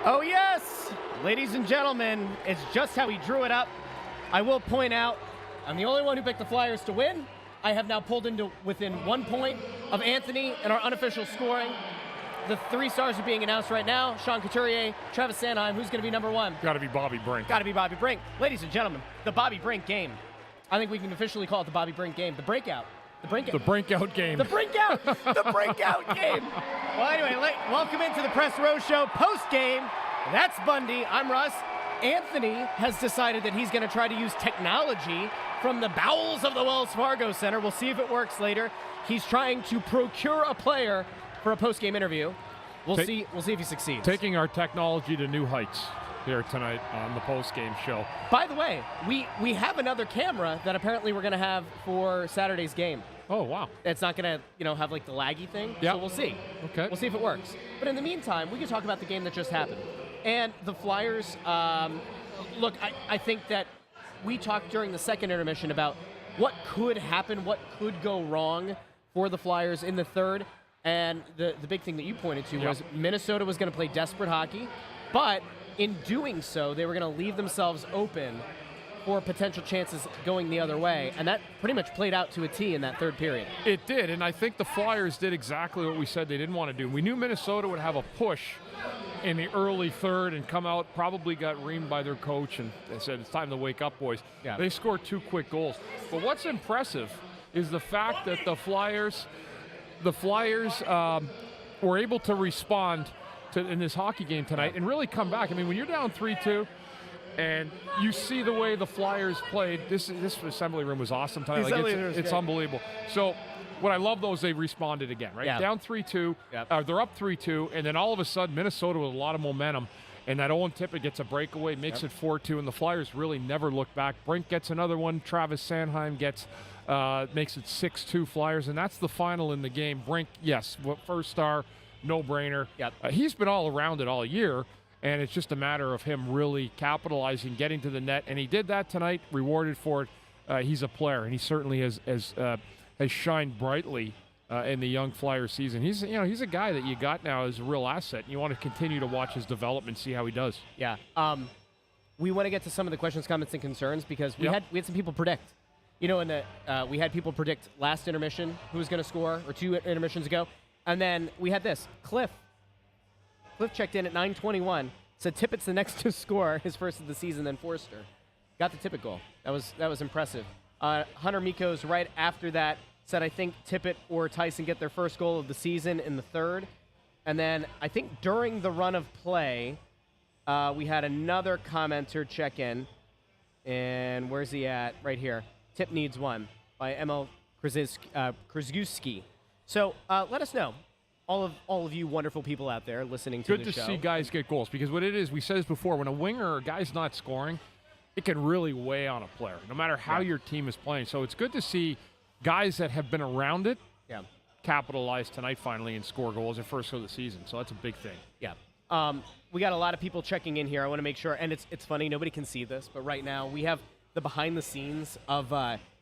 Oh, yes! Ladies and gentlemen, it's just how he drew it up. I will point out, I'm the only one who picked the Flyers to win. I have now pulled into within 1 point of Anthony in our unofficial scoring. The 3 stars are being announced right now. Sean Couturier, Travis Sanheim. Who's going to be number 1? Got to be Bobby Brink. Got to be Bobby Brink. Ladies and gentlemen, the Bobby Brink game. I think we can officially call it the Bobby Brink game. The breakout. The Breakout game. The breakout. The breakout game. Well, anyway, welcome into the Press Row Show post-game. That's Bundy. I'm Russ. Anthony has decided that he's going to try to use technology from the bowels of the Wells Fargo Center. We'll see if it works later. He's trying to procure a player for a post-game interview. We'll see if he succeeds. Taking our technology to new heights here tonight on the post-game show. By the way, we have another camera that apparently we're going to have for Saturday's game. Oh, wow. It's not going to, have like the laggy thing. Yeah. So we'll see. Okay. We'll see if it works. But in the meantime, we can talk about the game that just happened. And the Flyers, look, I think that we talked during the second intermission about what could happen, what could go wrong for the Flyers in the third. And the big thing that you pointed to was Minnesota was going to play desperate hockey, but in doing so, they were going to leave themselves open for potential chances going the other way. And that pretty much played out to a T in that third period. It did, and I think the Flyers did exactly what we said they didn't want to do. We knew Minnesota would have a push in the early third and come out, probably got reamed by their coach, and they said, it's time to wake up, boys. Yeah. They scored 2 quick goals. But what's impressive is the fact that the Flyers were able to respond in this hockey game tonight and really come back. I mean, when you're down 3-2 and you see the way the Flyers played, this assembly room was awesome tonight. It's unbelievable. So what I love, though, is they responded again, right? Yeah. Down 3-2, they're up 3-2, and then all of a sudden Minnesota with a lot of momentum, and that Owen Tippett gets a breakaway, makes it 4-2, and the Flyers really never look back. Brink gets another one. Travis Sanheim makes it 6-2 Flyers, and that's the final in the game. Brink, yes, first star, no-brainer. Yep. He's been all around it all year, and it's just a matter of him really capitalizing, getting to the net, and he did that tonight, rewarded for it. He's a player, and he certainly has shined brightly in the young Flyer season. He's a guy that you got now as a real asset, and you want to continue to watch his development, see how he does. Yeah. We want to get to some of the questions, comments, and concerns because we had some people predict. We had people predict last intermission who was going to score, or 2 intermissions ago. And then we had this. Cliff checked in at 9:21, said Tippett's the next to score, his first of the season, then Forster. Got the Tippett goal. That was impressive. Hunter Mikos right after that said, I think Tippett or Tyson get their first goal of the season in the third. And then I think during the run of play, we had another commenter check in. And where's he at? Right here. Tip needs one by ML Krzyzewski. So let us know, all of you wonderful people out there listening to the show. Good to see guys get goals, because what it is, we said this before, when a winger or a guy's not scoring, it can really weigh on a player, no matter how your team is playing. So it's good to see guys that have been around it capitalize tonight finally and score goals their first of the season. So that's a big thing. Yeah. We got a lot of people checking in here. I want to make sure, and it's funny, nobody can see this, but right now we have the behind the scenes of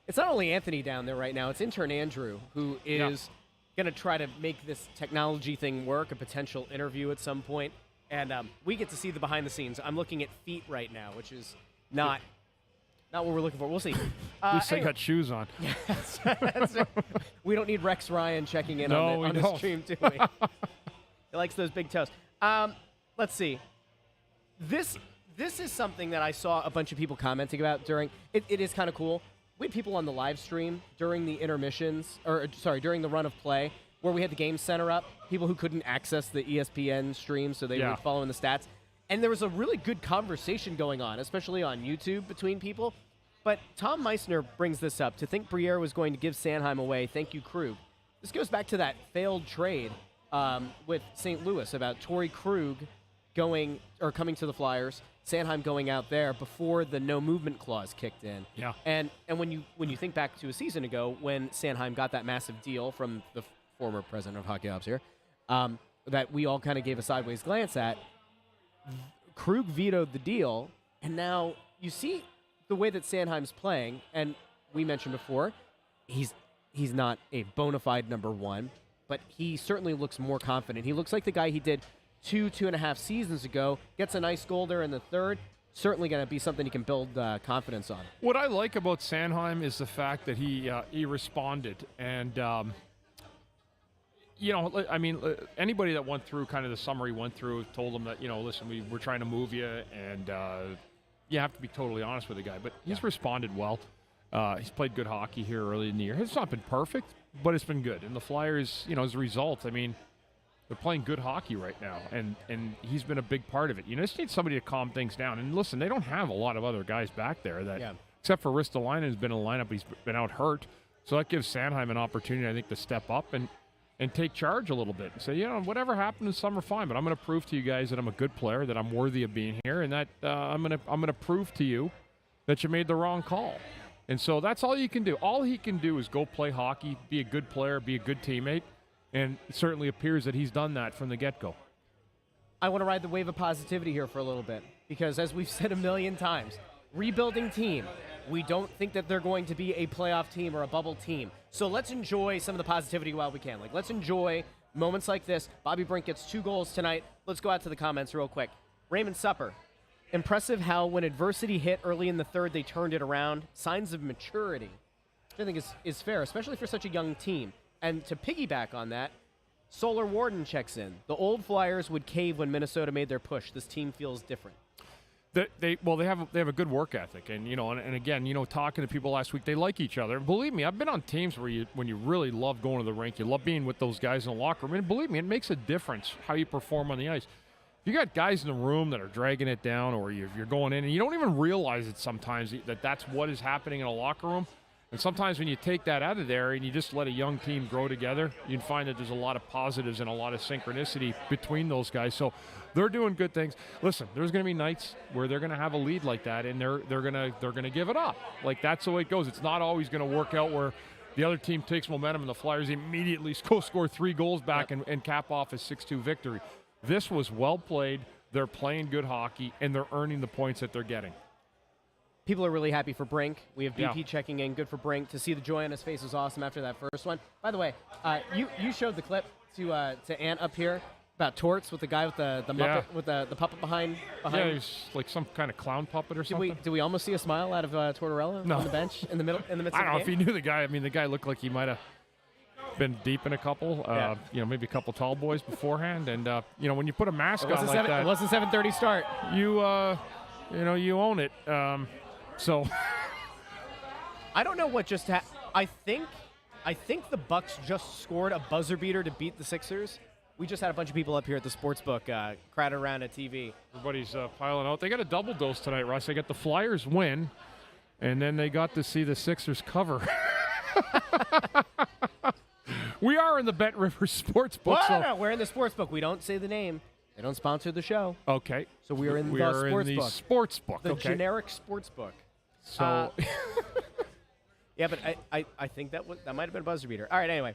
it's not only Anthony down there right now, it's intern Andrew, who is going to try to make this technology thing work, a potential interview at some point. And we get to see the behind the scenes. I'm looking at feet right now, which is not what we're looking for. We'll see. At least they got shoes on. That's it. We don't need Rex Ryan checking in on the stream, do we? He likes those big toes. Let's see. This is something that I saw a bunch of people commenting about during. It is kind of cool. We had people on the live stream during the intermissions, during the run of play, where we had the game center up, people who couldn't access the ESPN stream, so they were following the stats. And there was a really good conversation going on, especially on YouTube between people. But Tom Meissner brings this up. To think Briere was going to give Sanheim away, thank you, Krug. This goes back to that failed trade with St. Louis about Torrey Krug coming to the Flyers, Sanheim going out there before the no movement clause kicked in. Yeah. And when you think back to a season ago when Sanheim got that massive deal from the former president of Hockey Ops here, that we all kind of gave a sideways glance at, Krug vetoed the deal, and now you see the way that Sanheim's playing, and we mentioned before, he's not a bona fide number one, but he certainly looks more confident. He looks like the guy he did two and a half seasons ago. Gets a nice goal there in the third. Certainly going to be something he can build confidence on. What I like about Sanheim is the fact that he responded. And, I mean, anybody that went through kind of the summer he went through told him that, listen, we're trying to move you, and you have to be totally honest with the guy. But he's responded well. He's played good hockey here early in the year. It's not been perfect, but it's been good. And the Flyers, as a result, I mean, they're playing good hockey right now, and he's been a big part of it. You just need somebody to calm things down. And listen, they don't have a lot of other guys back there that, except for Ristolainen, who's been in the lineup. He's been out hurt, so that gives Sanheim an opportunity, I think, to step up and take charge a little bit and say, whatever happened in summer, fine, but I'm going to prove to you guys that I'm a good player, that I'm worthy of being here, and that I'm going to prove to you that you made the wrong call. And so that's all you can do. All he can do is go play hockey, be a good player, be a good teammate. And it certainly appears that he's done that from the get-go. I want to ride the wave of positivity here for a little bit because, as we've said a million times, rebuilding team, we don't think that they're going to be a playoff team or a bubble team. So let's enjoy some of the positivity while we can. Let's enjoy moments like this. Bobby Brink gets 2 goals tonight. Let's go out to the comments real quick. Raymond Supper, impressive how when adversity hit early in the third, they turned it around. Signs of maturity, which I think is fair, especially for such a young team. And to piggyback on that, Solar Warden checks in. The old Flyers would cave when Minnesota made their push. This team feels different. They have a good work ethic, and and again, talking to people last week, they like each other. And believe me, I've been on teams where when you really love going to the rink, you love being with those guys in the locker room, and believe me, it makes a difference how you perform on the ice. If you got guys in the room that are dragging it down, or you're going in and you don't even realize it sometimes that's what is happening in a locker room. And sometimes when you take that out of there and you just let a young team grow together, you'd find that there's a lot of positives and a lot of synchronicity between those guys. So they're doing good things. Listen, there's going to be nights where they're going to have a lead like that, and they're going to give it up. That's the way it goes. It's not always going to work out where the other team takes momentum and the Flyers immediately score 3 goals back and cap off a 6-2 victory. This was well played. They're playing good hockey, and they're earning the points that they're getting. People are really happy for Brink. We have BP checking in. Good for Brink. To see the joy on his face was awesome after that first one. By the way, you showed the clip to Ant up here about Torts with the guy with the Muppet, with the puppet behind. Yeah, he's like some kind of clown puppet or something. Did we almost see a smile out of Tortorella on the bench in the midst I of don't the know game? if he knew the guy. I mean, the guy looked like he might have been deep in a couple, maybe a couple tall boys beforehand. And when you put a mask on like that, it was a 7:30 start. You own it. So I don't know what just happened. I think the Bucks just scored a buzzer beater to beat the Sixers. We just had a bunch of people up here at the sportsbook crowded around a TV. Everybody's piling out. They got a double dose tonight, Russ. They got the Flyers win, and then they got to see the Sixers cover. We are in the Bet River Sportsbook. No, we're in the sportsbook. We don't say the name. They don't sponsor the show. Okay. So we are in the sportsbook. The generic sportsbook. So, yeah, but I think that might have been a buzzer beater. All right, anyway.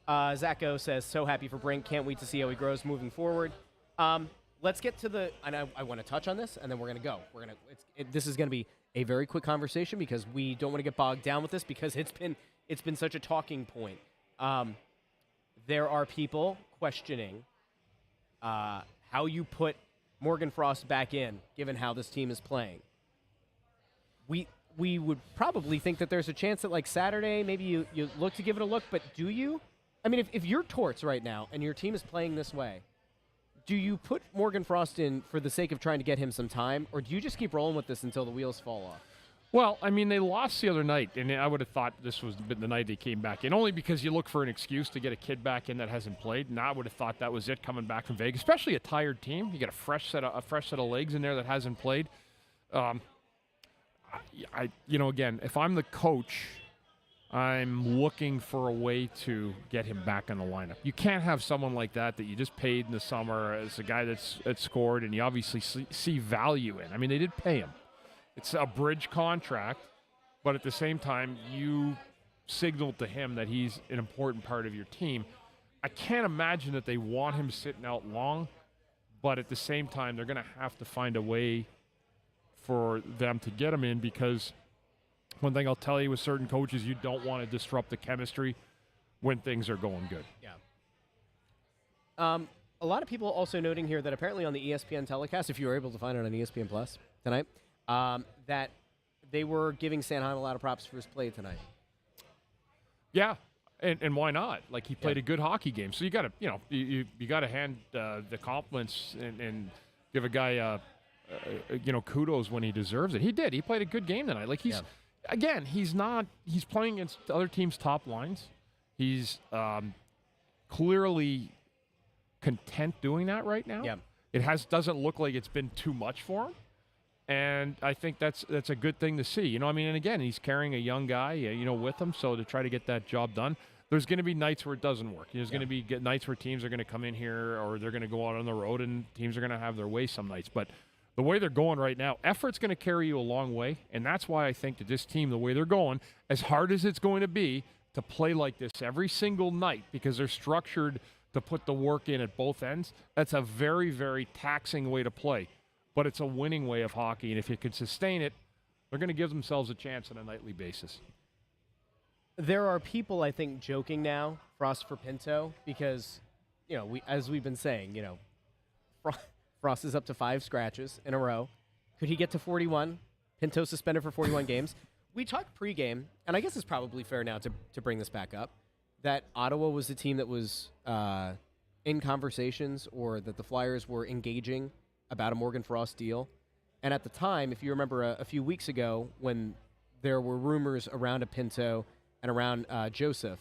Zacho says, so happy for Brink. Can't wait to see how he grows moving forward. Let's get to and I want to touch on this, and then we're going to go. This is going to be a very quick conversation because we don't want to get bogged down with this because it's been such a talking point. There are people questioning how you put Morgan Frost back in, given how this team is playing. We would probably think that there's a chance that, like, Saturday, maybe you look to give it a look, but do you? I mean, if you're Torts right now and your team is playing this way, do you put Morgan Frost in for the sake of trying to get him some time, or do you just keep rolling with this until the wheels fall off? Well, I mean, they lost the other night, and I would have thought this was the night they came back in, only because you look for an excuse to get a kid back in that hasn't played, and I would have thought that was it coming back from Vegas, especially a tired team. You got a fresh set of legs in there that hasn't played. Again, if I'm the coach, I'm looking for a way to get him back in the lineup. You can't have someone like that you just paid in the summer as a guy that's scored, and you obviously see value in. I mean, they did pay him. It's a bridge contract, but at the same time, you signaled to him that he's an important part of your team. I can't imagine that they want him sitting out long, but at the same time, they're going to have to find a way for them to get him in, because one thing I'll tell you with certain coaches, you don't want to disrupt the chemistry when things are going good. Yeah. A lot of people also noting here that apparently on the ESPN telecast, if you were able to find it on ESPN Plus tonight, that they were giving Sanheim a lot of props for his play tonight. Yeah, and why not? Like, he played a good hockey game, so you got to, you got to hand the compliments and give a guy, kudos when he deserves it. He did. He played a good game tonight. Like, he's playing against the other team's top lines. He's clearly content doing that right now. Yeah. It doesn't look like it's been too much for him. And I think that's a good thing to see. And again, he's carrying a young guy, with him, so to try to get that job done. There's going to be nights where it doesn't work. There's going to be nights where teams are going to come in here or they're going to go out on the road and teams are going to have their way some nights. But the way they're going right now, effort's going to carry you a long way. And that's why I think that this team, the way they're going, as hard as it's going to be to play like this every single night because they're structured to put the work in at both ends, that's a very, very taxing way to play. But it's a winning way of hockey, and if you can sustain it, they're going to give themselves a chance on a nightly basis. There are people, I think, joking now, Frost for Pinto, because, as we've been saying, Frost is up to 5 scratches in a row. Could he get to 41? Pinto suspended for 41 games. We talked pregame, and I guess it's probably fair now to bring this back up, that Ottawa was the team that was in conversations or that the Flyers were engaging about a Morgan Frost deal. And at the time, if you remember a few weeks ago when there were rumors around a Pinto and around Joseph,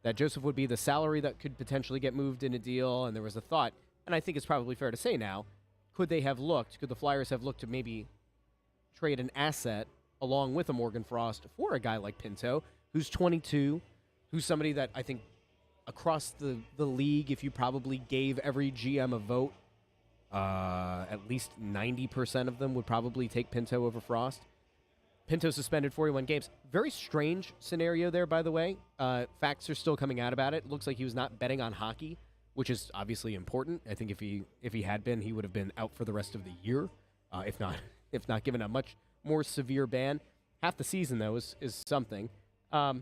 that Joseph would be the salary that could potentially get moved in a deal, and there was a thought, and I think it's probably fair to say now, could the Flyers have looked to maybe trade an asset along with a Morgan Frost for a guy like Pinto, who's 22, who's somebody that I think across the league, if you probably gave every GM a vote, at least 90% of them would probably take Pinto over Frost. Pinto suspended 41 games. Very strange scenario there, by the way. Facts are still coming out about it. Looks like he was not betting on hockey, which is obviously important. I think if he had been, he would have been out for the rest of the year, if not given a much more severe ban. Half the season, though, is something. I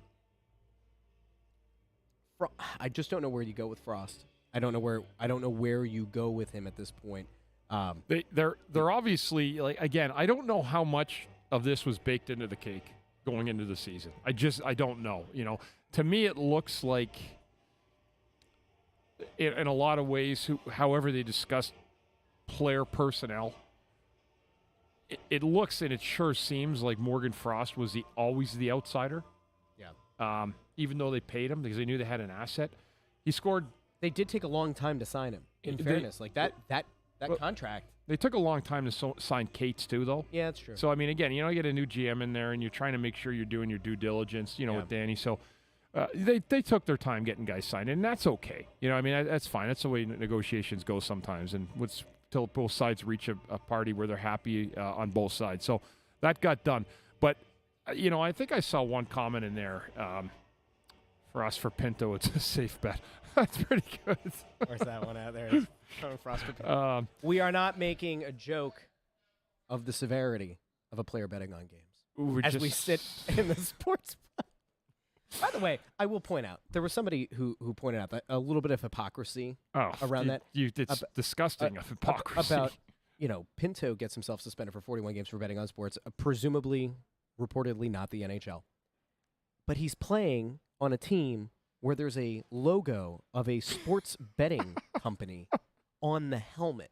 just don't know where you go with Frost. I don't know where you go with him at this point. They're obviously, like, again, I don't know how much of this was baked into the cake going into the season. I don't know. To me, it looks like, in a lot of ways, however they discuss player personnel, it looks and it sure seems like Morgan Frost was always the outsider. Yeah. Even though they paid him because they knew they had an asset, he scored. They did take a long time to sign him. In fairness, like that contract. They took a long time to sign Cates too, though. Yeah, that's true. So I mean, again, you get a new GM in there, and you're trying to make sure you're doing your due diligence, with Danny. So they took their time getting guys signed, and that's okay. That's fine. That's the way negotiations go sometimes, and till both sides reach a party where they're happy on both sides. So that got done. But I think I saw one comment in there. For us, for Pinto, it's a safe bet. That's pretty good. Where's that one out there? We are not making a joke of the severity of a player betting on games as we sit in the sports. By the way, I will point out, there was somebody who pointed out that a little bit of hypocrisy around that. It's disgusting of hypocrisy. About, Pinto gets himself suspended for 41 games for betting on sports, reportedly not the NHL. But he's playing on a team where there's a logo of a sports betting company on the helmet.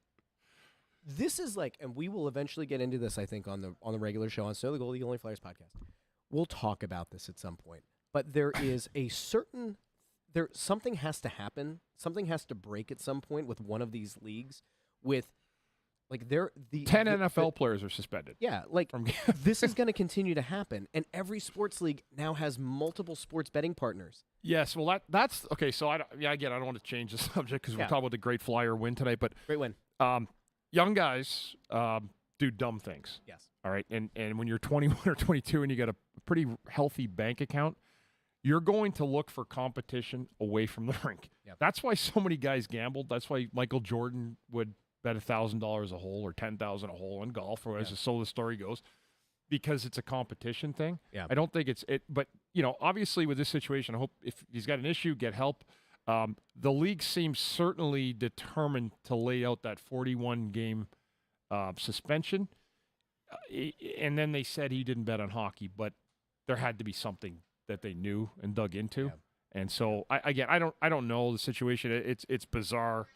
This is like, and we will eventually get into this, I think, on the regular show on So the Goalie, the Only Flyers podcast. We'll talk about this at some point. But there is something has to happen. Something has to break at some point with one of these leagues with, like, 10 NFL players are suspended. Yeah, like, this is going to continue to happen. And every sports league now has multiple sports betting partners. Yes, well, that's okay. So, I don't want to change the subject because we're talking about the great Flyer win tonight. But great win. Young guys do dumb things. Yes. All right. And when you're 21 or 22 and you got a pretty healthy bank account, you're going to look for competition away from the rink. Yep. That's why so many guys gambled. That's why Michael Jordan would bet $1,000 a hole or $10,000 a hole in golf, or so the story goes, because it's a competition thing. Yeah. I don't think it's it, but obviously with this situation, I hope if he's got an issue, get help. The league seems certainly determined to lay out that 41-game suspension. And then they said he didn't bet on hockey, but there had to be something that they knew and dug into. Yeah. And so, I don't know the situation. It's bizarre.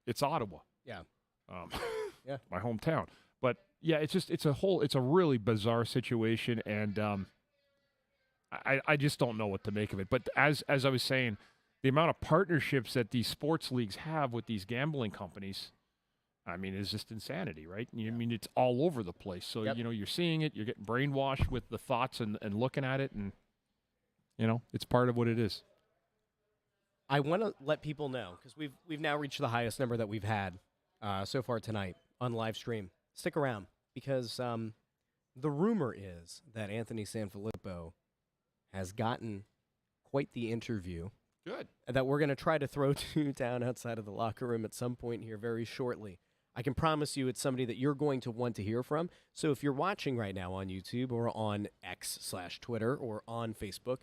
It's Ottawa. Yeah. Yeah. My hometown. But yeah, it's a really bizarre situation, and I just don't know what to make of it. But as I was saying, the amount of partnerships that these sports leagues have with these gambling companies, I mean, it's just insanity, right? I mean, it's all over the place. So, you're seeing it, you're getting brainwashed with the thoughts and looking at it, and, it's part of what it is. I want to let people know, because we've now reached the highest number that we've had so far tonight on live stream. Stick around, because the rumor is that Anthony SanFilippo has gotten quite the interview. Good. That we're going to try to throw to down outside of the locker room at some point here very shortly. I can promise you it's somebody that you're going to want to hear from. So if you're watching right now on YouTube or on X/Twitter or on Facebook,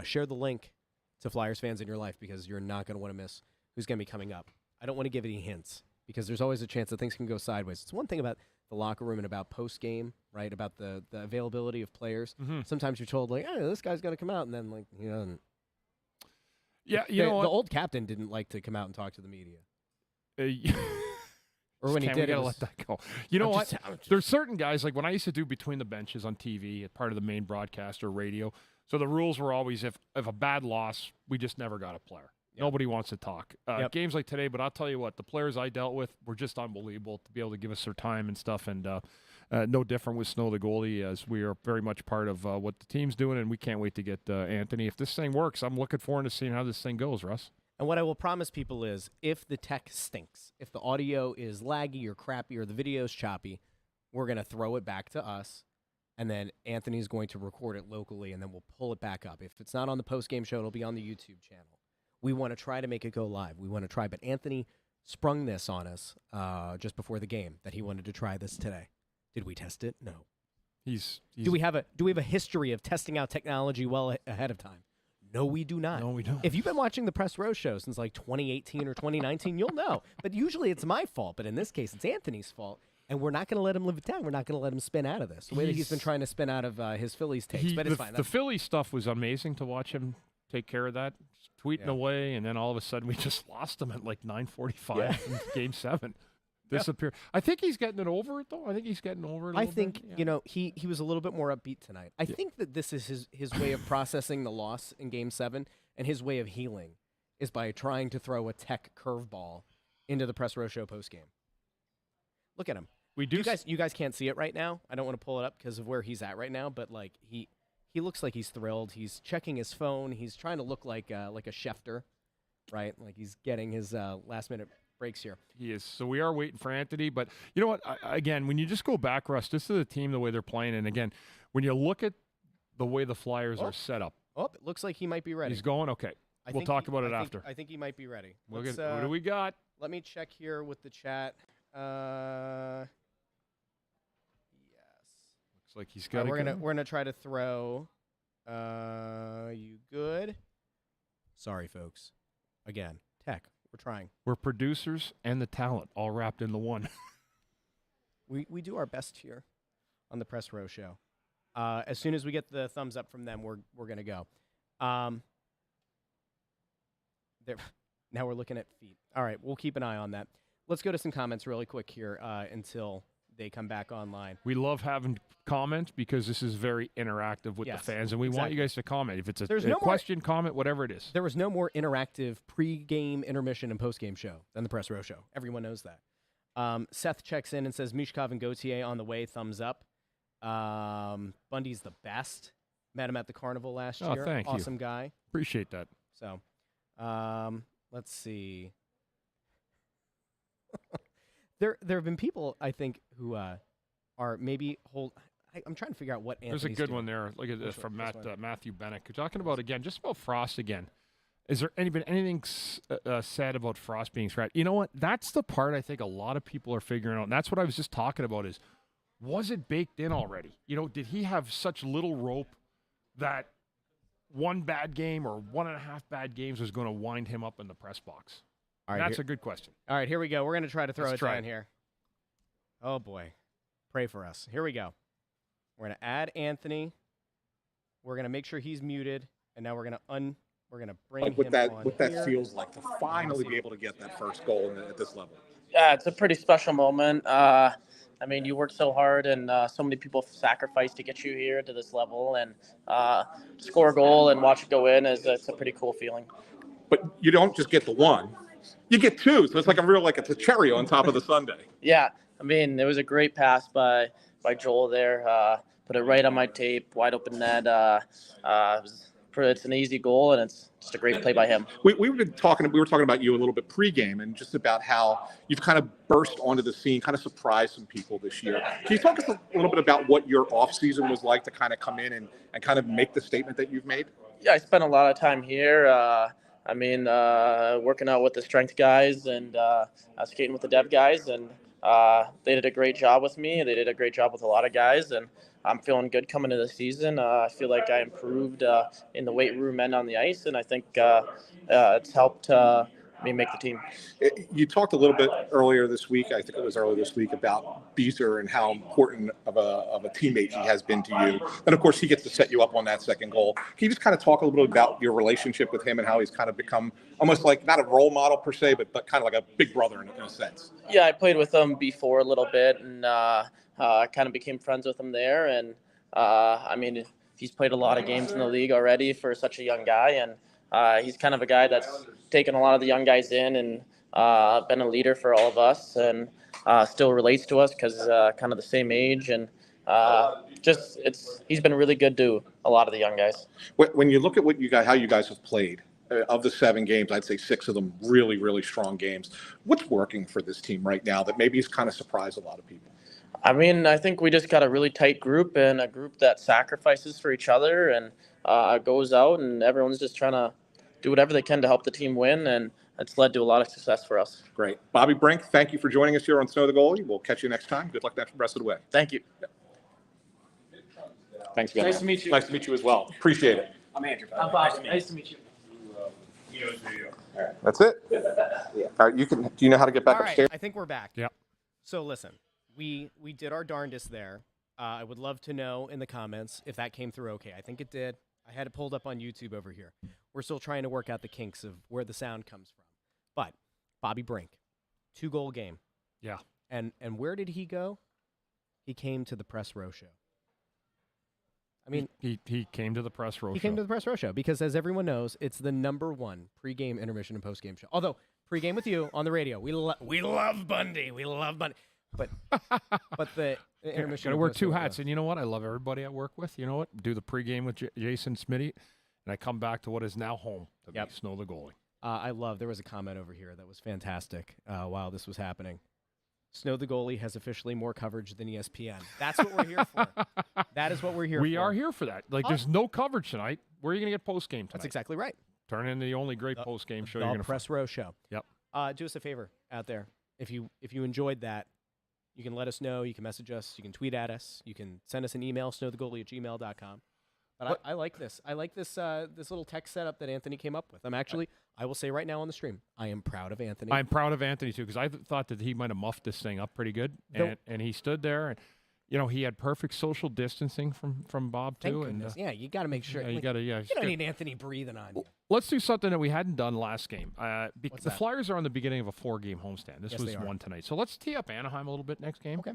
share the link to Flyers fans in your life, because you're not going to want to miss who's going to be coming up. I don't want to give any hints, because there's always a chance that things can go sideways. It's one thing about the locker room and about post-game, right, about the availability of players. Mm-hmm. Sometimes you're told, like, this guy's going to come out, and then, like, he doesn't. Yeah, the old captain didn't like to come out and talk to the media. Or when he did, we gotta let that go. You know what? There's certain guys, like when I used to do Between the Benches on TV, part of the main broadcast or radio. So the rules were always, if a bad loss, we just never got a player. Yep. Nobody wants to talk. Games like today, but I'll tell you what, the players I dealt with were just unbelievable to be able to give us their time and stuff. And no different with Snow, the goalie, as we are very much part of what the team's doing, and we can't wait to get Anthony. If this thing works, I'm looking forward to seeing how this thing goes, Russ. And what I will promise people is, if the tech stinks, if the audio is laggy or crappy or the video's choppy, we're going to throw it back to us, and then Anthony's going to record it locally, and then we'll pull it back up. If it's not on the post-game show, it'll be on the YouTube channel. We want to try to make it go live. We want to try, but Anthony sprung this on us just before the game, that he wanted to try this today. Did we test it? No. Do we have a history of testing out technology well ahead of time? No, we do not. No, we don't. If you've been watching the Press Row show since like 2018 or 2019, you'll know. But usually it's my fault. But in this case, it's Anthony's fault. And we're not going to let him live it down. We're not going to let him spin out of this. The way that he's been trying to spin out of his Phillies takes. But it's fine. The Phillies stuff was amazing to watch him take care of that. Tweeting away, and then all of a sudden we just lost him at like 9:45 in Game 7. Disappear. I think he's getting it over it, though. I think he's getting over it. I think he was a little bit more upbeat tonight. I think that this is his way of processing the loss in Game 7, and his way of healing is by trying to throw a tech curveball into the Press Row show postgame. Look at him. You guys can't see it right now. I don't want to pull it up because of where he's at right now, but like he looks like he's thrilled. He's checking his phone. He's trying to look like a Schefter, right? Like he's getting his last minute breaks here. He is. So we are waiting for Anthony. But you know what? Again, when you just go back, Russ, this is the team, the way they're playing. And again, when you look at the way the Flyers are set up. Oh, it looks like he might be ready. He's going? Okay. We'll talk about it after. I think he might be ready. What do we got? Let me check here with the chat. Yes. Looks like he's got we're gonna try to throw. You good? Sorry, folks. Again, tech. We're trying. We're producers and the talent all wrapped into one. We do our best here on the Press Row show. As soon as we get the thumbs up from them, we're gonna go. Now we're looking at feet. All right, we'll keep an eye on that. Let's go to some comments really quick here until they come back online. We love having comments because this is very interactive with the fans, and we want you guys to comment. If it's a question, comment, whatever it is. There was no more interactive pre-game, intermission, and post-game show than the Press Row show. Everyone knows that. Seth checks in and says, Mishkov and Gauthier on the way, thumbs up. Bundy's the best. Met him at the carnival last year. Thank you. Awesome guy. Appreciate that. So, let's see. There have been people, I think, who are maybe I'm trying to figure out what Anthony's There's a good doing. one there. Look at this from Matthew Bennett. You're talking about, again, just about Frost again. Is there been anything said about Frost being scratched? You know what? That's the part I think a lot of people are figuring out. And that's what I was just talking about is, was it baked in already? You know, did he have such little rope that one bad game or 1.5 bad games is going to wind him up in the press box? All right, That's a good question. All right, here we go. We're going to try to throw Let's it try down here. Oh, boy. Pray for us. Here we go. We're going to add Anthony. We're going to make sure he's muted. And now we're going to bring Like him what that on what that here. feels like to finally be able to get that first goal at this level. Yeah, it's a pretty special moment. I mean, you worked so hard, and so many people sacrificed to get you here to this level, and score a goal and watch it go in it's a pretty cool feeling. But you don't just get the one; you get two. So it's like it's a cherry on top of the sundae. Yeah, I mean, it was a great pass by Joel there. Put it right on my tape, wide open net. It's an easy goal, and it's just a great play by him. We were talking about you a little bit pregame, and just about how you've kind of burst onto the scene, kind of surprised some people this year. Can you talk us a little bit about what your off season was like to kind of come in and kind of make the statement that you've made? Yeah, I spent a lot of time here. Working out with the strength guys and skating with the dev guys, and they did a great job with me. They did a great job with a lot of guys, and I'm feeling good coming into the season. I feel like I improved in the weight room and on the ice, and I think it's helped me make the team. You talked a little bit earlier this week, I think it was earlier this week, about Beezer and how important of a teammate he has been to you. And, of course, he gets to set you up on that second goal. Can you just kind of talk a little bit about your relationship with him and how he's kind of become almost like not a role model per se, but kind of like a big brother in a sense? Yeah, I played with him before a little bit, and kind of became friends with him there. And, he's played a lot of games in the league already for such a young guy, and he's kind of a guy that's taken a lot of the young guys in and been a leader for all of us, and still relates to us because kind of the same age, and he's been really good to a lot of the young guys. When you look at how you guys have played, of the 7 games, I'd say 6 of them really, really strong games. What's working for this team right now that maybe has kind of surprised a lot of people? I mean, I think we just got a really tight group, and a group that sacrifices for each other and goes out, and everyone's just trying to do whatever they can to help the team win, and it's led to a lot of success for us. Great. Bobby Brink, thank you for joining us here on Snow the Goalie. We'll catch you next time. Good luck the rest of the way. Thank you. Thanks again. Nice to meet you. Nice to meet you as well. Appreciate it. I'm Andrew. I'm Bob. Nice to meet you. That's it. All right, do you know how to get back All right, upstairs? I think we're back. Yep. So listen, we did our darndest there. I would love to know in the comments if that came through okay. I think it did. I had it pulled up on YouTube over here. We're still trying to work out the kinks of where the sound comes from. But Bobby Brink, 2-goal game. Yeah. And where did he go? He came to the press row show. I mean, he came to the press row show. He came to the press row show because, as everyone knows, it's the #1 pregame, intermission, and postgame show. Although pregame with you on the radio, we love Bundy, but the intermission. Got to wear 2 hats, and you know what? I love everybody I work with. You know what? Do the pregame with Jason Smitty, and I come back to what is now home to be Snow the Goalie. There was a comment over here that was fantastic while this was happening. Snow the Goalie has officially more coverage than ESPN. That's what we're here for. That is what we're here for. We are here for that. There's no coverage tonight. Where are you going to get post-game tonight? That's exactly right. Turn in the only great post-game show you're The going to press row show. Yep. Do us a favor out there. If you enjoyed that, you can let us know. You can message us. You can tweet at us. You can send us an email, snowthegoalie@gmail.com. But I like this. I like this this little tech setup that Anthony came up with. I will say right now on the stream, I am proud of Anthony. I'm proud of Anthony, too, because I thought that he might have muffed this thing up pretty good. And he stood there, and, he had perfect social distancing from Bob, too. Thank goodness. You got to make sure. You don't need Anthony breathing on you. Let's do something that we hadn't done last game. The Flyers are on the beginning of a 4-game homestand. This was one tonight. So let's tee up Anaheim a little bit next game. Okay.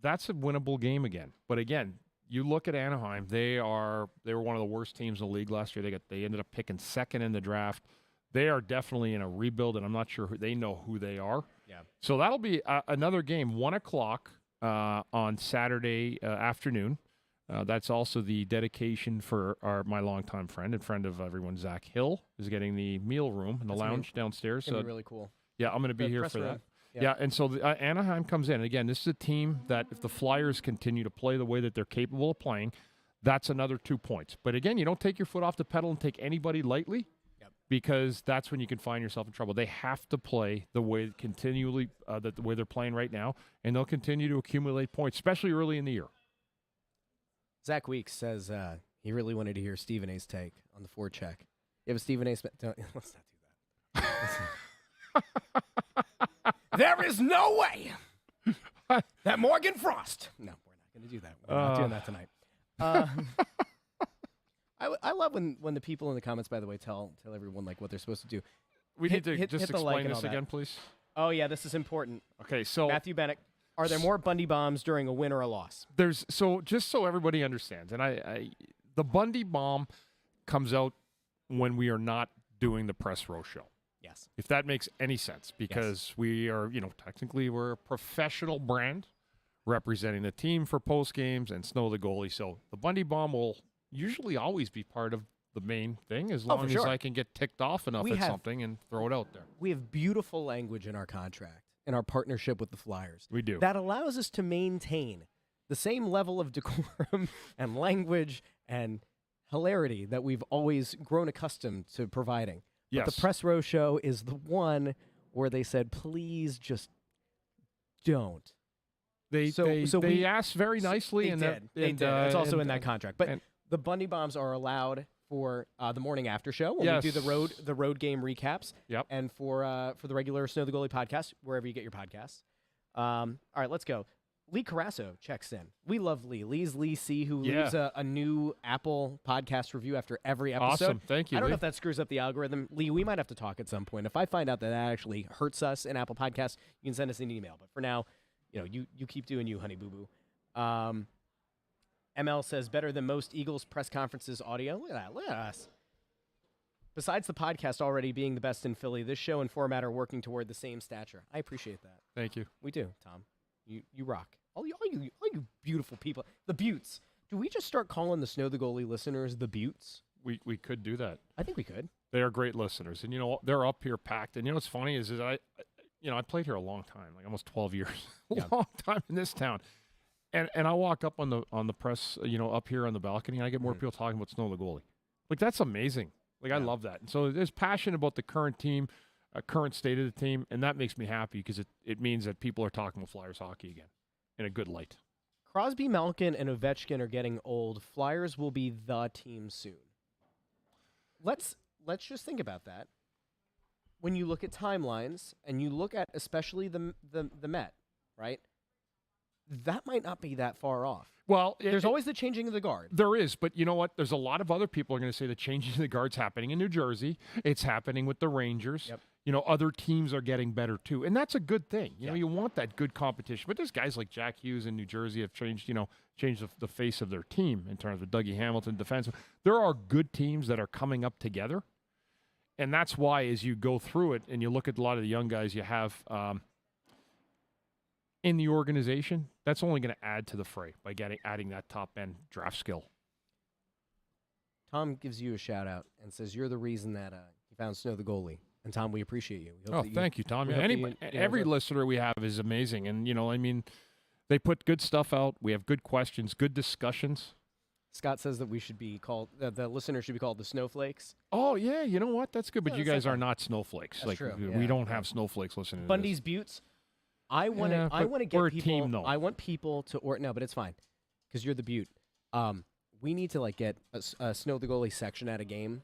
That's a winnable game again. But again, you look at Anaheim, they were one of the worst teams in the league last year. They ended up picking 2nd in the draft. They are definitely in a rebuild, and I'm not sure they know who they are. Yeah. So that'll be another game, 1:00 on Saturday afternoon. That's also the dedication for my longtime friend and friend of everyone, Zach Hill, is getting the meal room in the lounge downstairs. It's really cool. Yeah, I'm going to be here for that. Yeah. Yeah, and so Anaheim comes in. Again, this is a team that if the Flyers continue to play the way that they're capable of playing, that's another 2 points. But again, you don't take your foot off the pedal and take anybody lightly because that's when you can find yourself in trouble. They have to play the way the way they're playing right now, and they'll continue to accumulate points, especially early in the year. Zach Weeks says He really wanted to hear Stephen A's take on the forecheck. You have a Stephen A. Let's not do that. There is no way that Morgan Frost. No, we're not going to do that. We're not doing that tonight. I love when the people in the comments, by the way, tell everyone like what they're supposed to do. We need to just hit the like explain and this all again, that. please. Oh yeah, this is important. Okay, so Matthew Bennett, are there more Bundy bombs during a win or a loss? there's just so everybody understands, and the Bundy bomb comes out when we are not doing the press row show. Yes. If that makes any sense, because we are, technically we're a professional brand representing the team for post games and Snow the goalie. So the Bundy bomb will usually always be part of the main thing as long as sure. I can get ticked off enough at something and throw it out there. We have beautiful language in our contract, in our partnership with the Flyers. We do. That allows us to maintain the same level of decorum and language and hilarity that we've always grown accustomed to providing. Yes. But the press row show is the one where they said, please just don't. They asked very nicely, They and did. It's also in that contract. But the Bundy bombs are allowed for the morning after show when we do the road game recaps. Yep. And for the regular Snow the Goalie podcast, wherever you get your podcasts. All right, let's go. Lee Carasso checks in. We love Lee. Lee's Lee C, who leaves a new Apple podcast review after every episode. Awesome. Thank you, I don't Lee. know if that screws up the algorithm. Lee, we might have to talk at some point. If I find out that actually hurts us in Apple Podcasts, you can send us an email. But for now, you keep doing you, honey boo-boo. ML says, better than most Eagles press conferences audio. Look at that. Look at us. Besides the podcast already being the best in Philly, this show and format are working toward the same stature. I appreciate that. Thank you. We do, Tom. You rock. All you beautiful people. The Buttes. Do we just start calling the Snow the Goalie listeners the Buttes? We could do that. I think we could. They are great listeners, and they're up here packed. And what's funny is I played here a long time, like almost 12 years, long time in this town. And I walk up on the press, up here on the balcony, and I get more people talking about Snow the goalie. Like, that's amazing. Like, I love that. And so there's passion about the current team, current state of the team, and that makes me happy because it means that people are talking with Flyers hockey again in a good light. Crosby, Malkin, and Ovechkin are getting old. Flyers will be the team soon. Let's just think about that. When you look at timelines and you look at especially the Met, right? That might not be that far off. Well, there's always the changing of the guard. There is, but you know what? There's a lot of other people are going to say the changing of the guard's happening in New Jersey. It's happening with the Rangers. Yep. Other teams are getting better too, and that's a good thing. You want that good competition. But there's guys like Jack Hughes in New Jersey have changed the face of their team in terms of Dougie Hamilton defense. There are good teams that are coming up together, and that's why as you go through it and you look at a lot of the young guys you have in the organization, that's only going to add to the fray by adding that top end draft skill. Tom gives you a shout out and says you're the reason that he found Snow the goalie. And Tom, we appreciate you. We hope Thank you, Tom. Every listener we have is amazing, and they put good stuff out. We have good questions, good discussions. Scott says that we should be called the listener should be called the Snowflakes. Oh yeah, you know what? That's good. But you guys like are not snowflakes. That's true. We don't have snowflakes listening. Bundy's to Buttes. I want to get we're a people. team, though. I want people to no, but it's fine because you're the Butte. We need to get a Snow the goalie section at a game.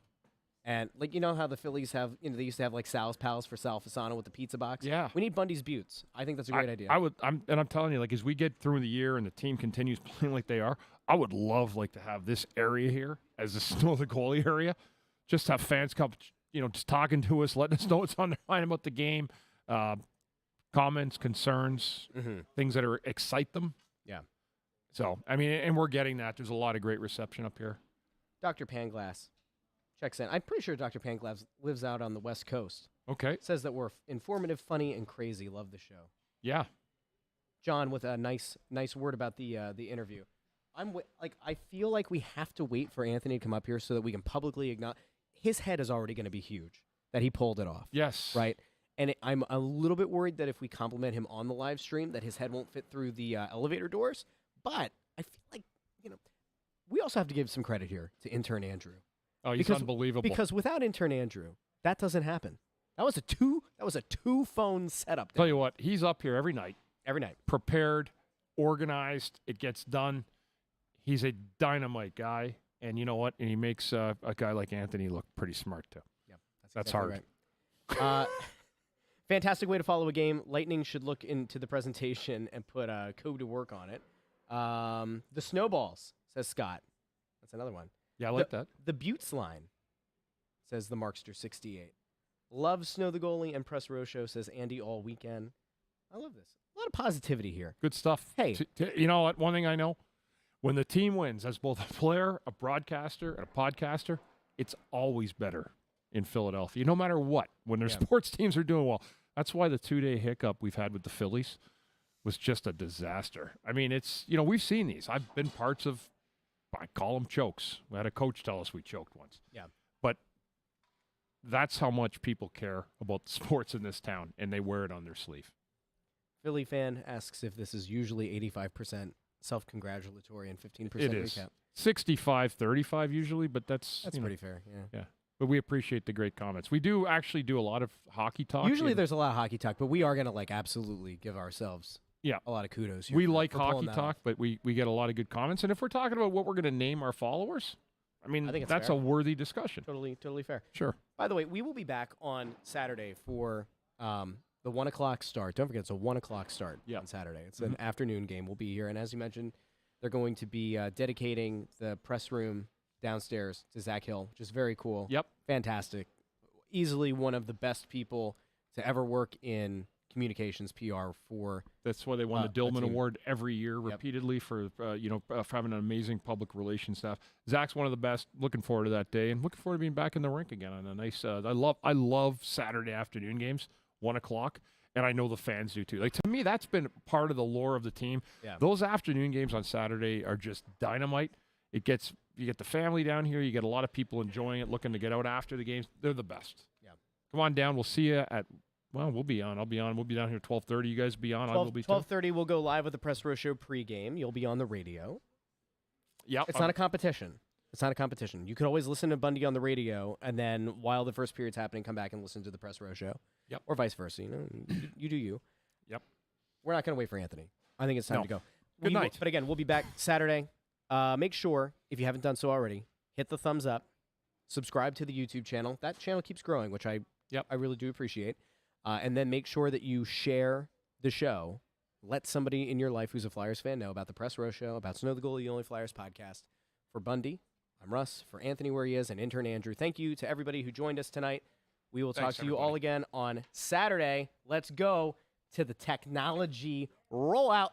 And how the Phillies have, they used to have Sal's Pals for Sal Fasano with the pizza box. Yeah, we need Bundy's Buttes. I think that's a great idea. I'm telling you, as we get through the year and the team continues playing like they are, I would love to have this area here as the Snow the goalie area. Just have fans come, just talking to us, letting us know what's on their mind about the game, comments, concerns, things that excite them. Yeah. So and we're getting that. There's a lot of great reception up here. Dr. Panglass checks in. I'm pretty sure Dr. Panglass lives out on the West Coast. Okay. Says that we're informative, funny, and crazy. Love the show. Yeah. John with a nice word about the interview. I feel like we have to wait for Anthony to come up here so that we can publicly acknowledge his head is already going to be huge that he pulled it off. Yes. Right. And I'm a little bit worried that if we compliment him on the live stream, that his head won't fit through the elevator doors. But I feel like we also have to give some credit here to intern Andrew. Oh, he's unbelievable. Because without intern Andrew, that doesn't happen. That was a two phone setup. Tell you what, he's up here every night. Every night. Prepared, organized, it gets done. He's a dynamite guy. And you know what? And he makes a guy like Anthony look pretty smart, too. Yep, That's exactly hard. Right. Fantastic way to follow a game. Lightning should look into the presentation and put code to work on it. The snowballs, says Scott. That's another one. Yeah, I like that. The Buttes line, says the Markster68. Love Snow the Goalie and Press Row Show, says Andy all weekend. I love this. A lot of positivity here. Good stuff. Hey. You know what? One thing I know, when the team wins, as both a player, a broadcaster, and a podcaster, it's always better in Philadelphia, no matter what, when their sports teams are doing well. That's why the 2-day hiccup we've had with the Phillies was just a disaster. I mean, it's, we've seen these. I've been parts of, I call them chokes. We had a coach tell us we choked once. Yeah. But that's how much people care about the sports in this town, and they wear it on their sleeve. Philly fan asks if this is usually 85% self-congratulatory and 15% It is. recap. 65-35 usually, but that's pretty fair, yeah. But we appreciate the great comments. We do actually do a lot of hockey talk. Usually there's a lot of hockey talk, but we are going to absolutely give ourselves a lot of kudos here. We like hockey talk, but we get a lot of good comments. And if we're talking about what we're going to name our followers, I think that's fair. a worthy discussion. Totally fair. Sure. By the way, we will be back on Saturday for the 1 o'clock start. Don't forget, it's a 1 o'clock start on Saturday. It's an afternoon game. We'll be here. And as you mentioned, they're going to be dedicating the press room downstairs to Zach Hill, which is very cool. Yep. Fantastic. Easily one of the best people to ever work in communications PR for. That's why they won the Dillman Award every year repeatedly for having an amazing public relations staff. Zach's one of the best. Looking forward to that day and looking forward to being back in the rink again on a nice. I love Saturday afternoon games, 1 o'clock. And I know the fans do too. To me, that's been part of the lore of the team. Yeah. Those afternoon games on Saturday are just dynamite. You get the family down here. You get a lot of people enjoying it, looking to get out after the games. They're the best. Yeah. Come on down. We'll see you at. Well, we'll be on. I'll be on. We'll be down here at 12:30. You guys be on. 12:30. We'll go live with the Press Row Show pregame. You'll be on the radio. Yep. It's not a competition. It's not a competition. You can always listen to Bundy on the radio, and then while the first period's happening, come back and listen to the Press Row Show. Yep. Or vice versa. You do you. Yep. We're not going to wait for Anthony. I think it's time to go. Good night. But again, we'll be back Saturday. Make sure, if you haven't done so already, hit the thumbs up, subscribe to the YouTube channel. That channel keeps growing, which I really do appreciate. And then make sure that you share the show. Let somebody in your life who's a Flyers fan know about the Press Row Show, about Snow the Goalie, the Only Flyers podcast. For Bundy, I'm Russ. For Anthony, where he is, and intern Andrew, thank you to everybody who joined us tonight. We will talk to you all again on Saturday. Let's go to the technology rollout.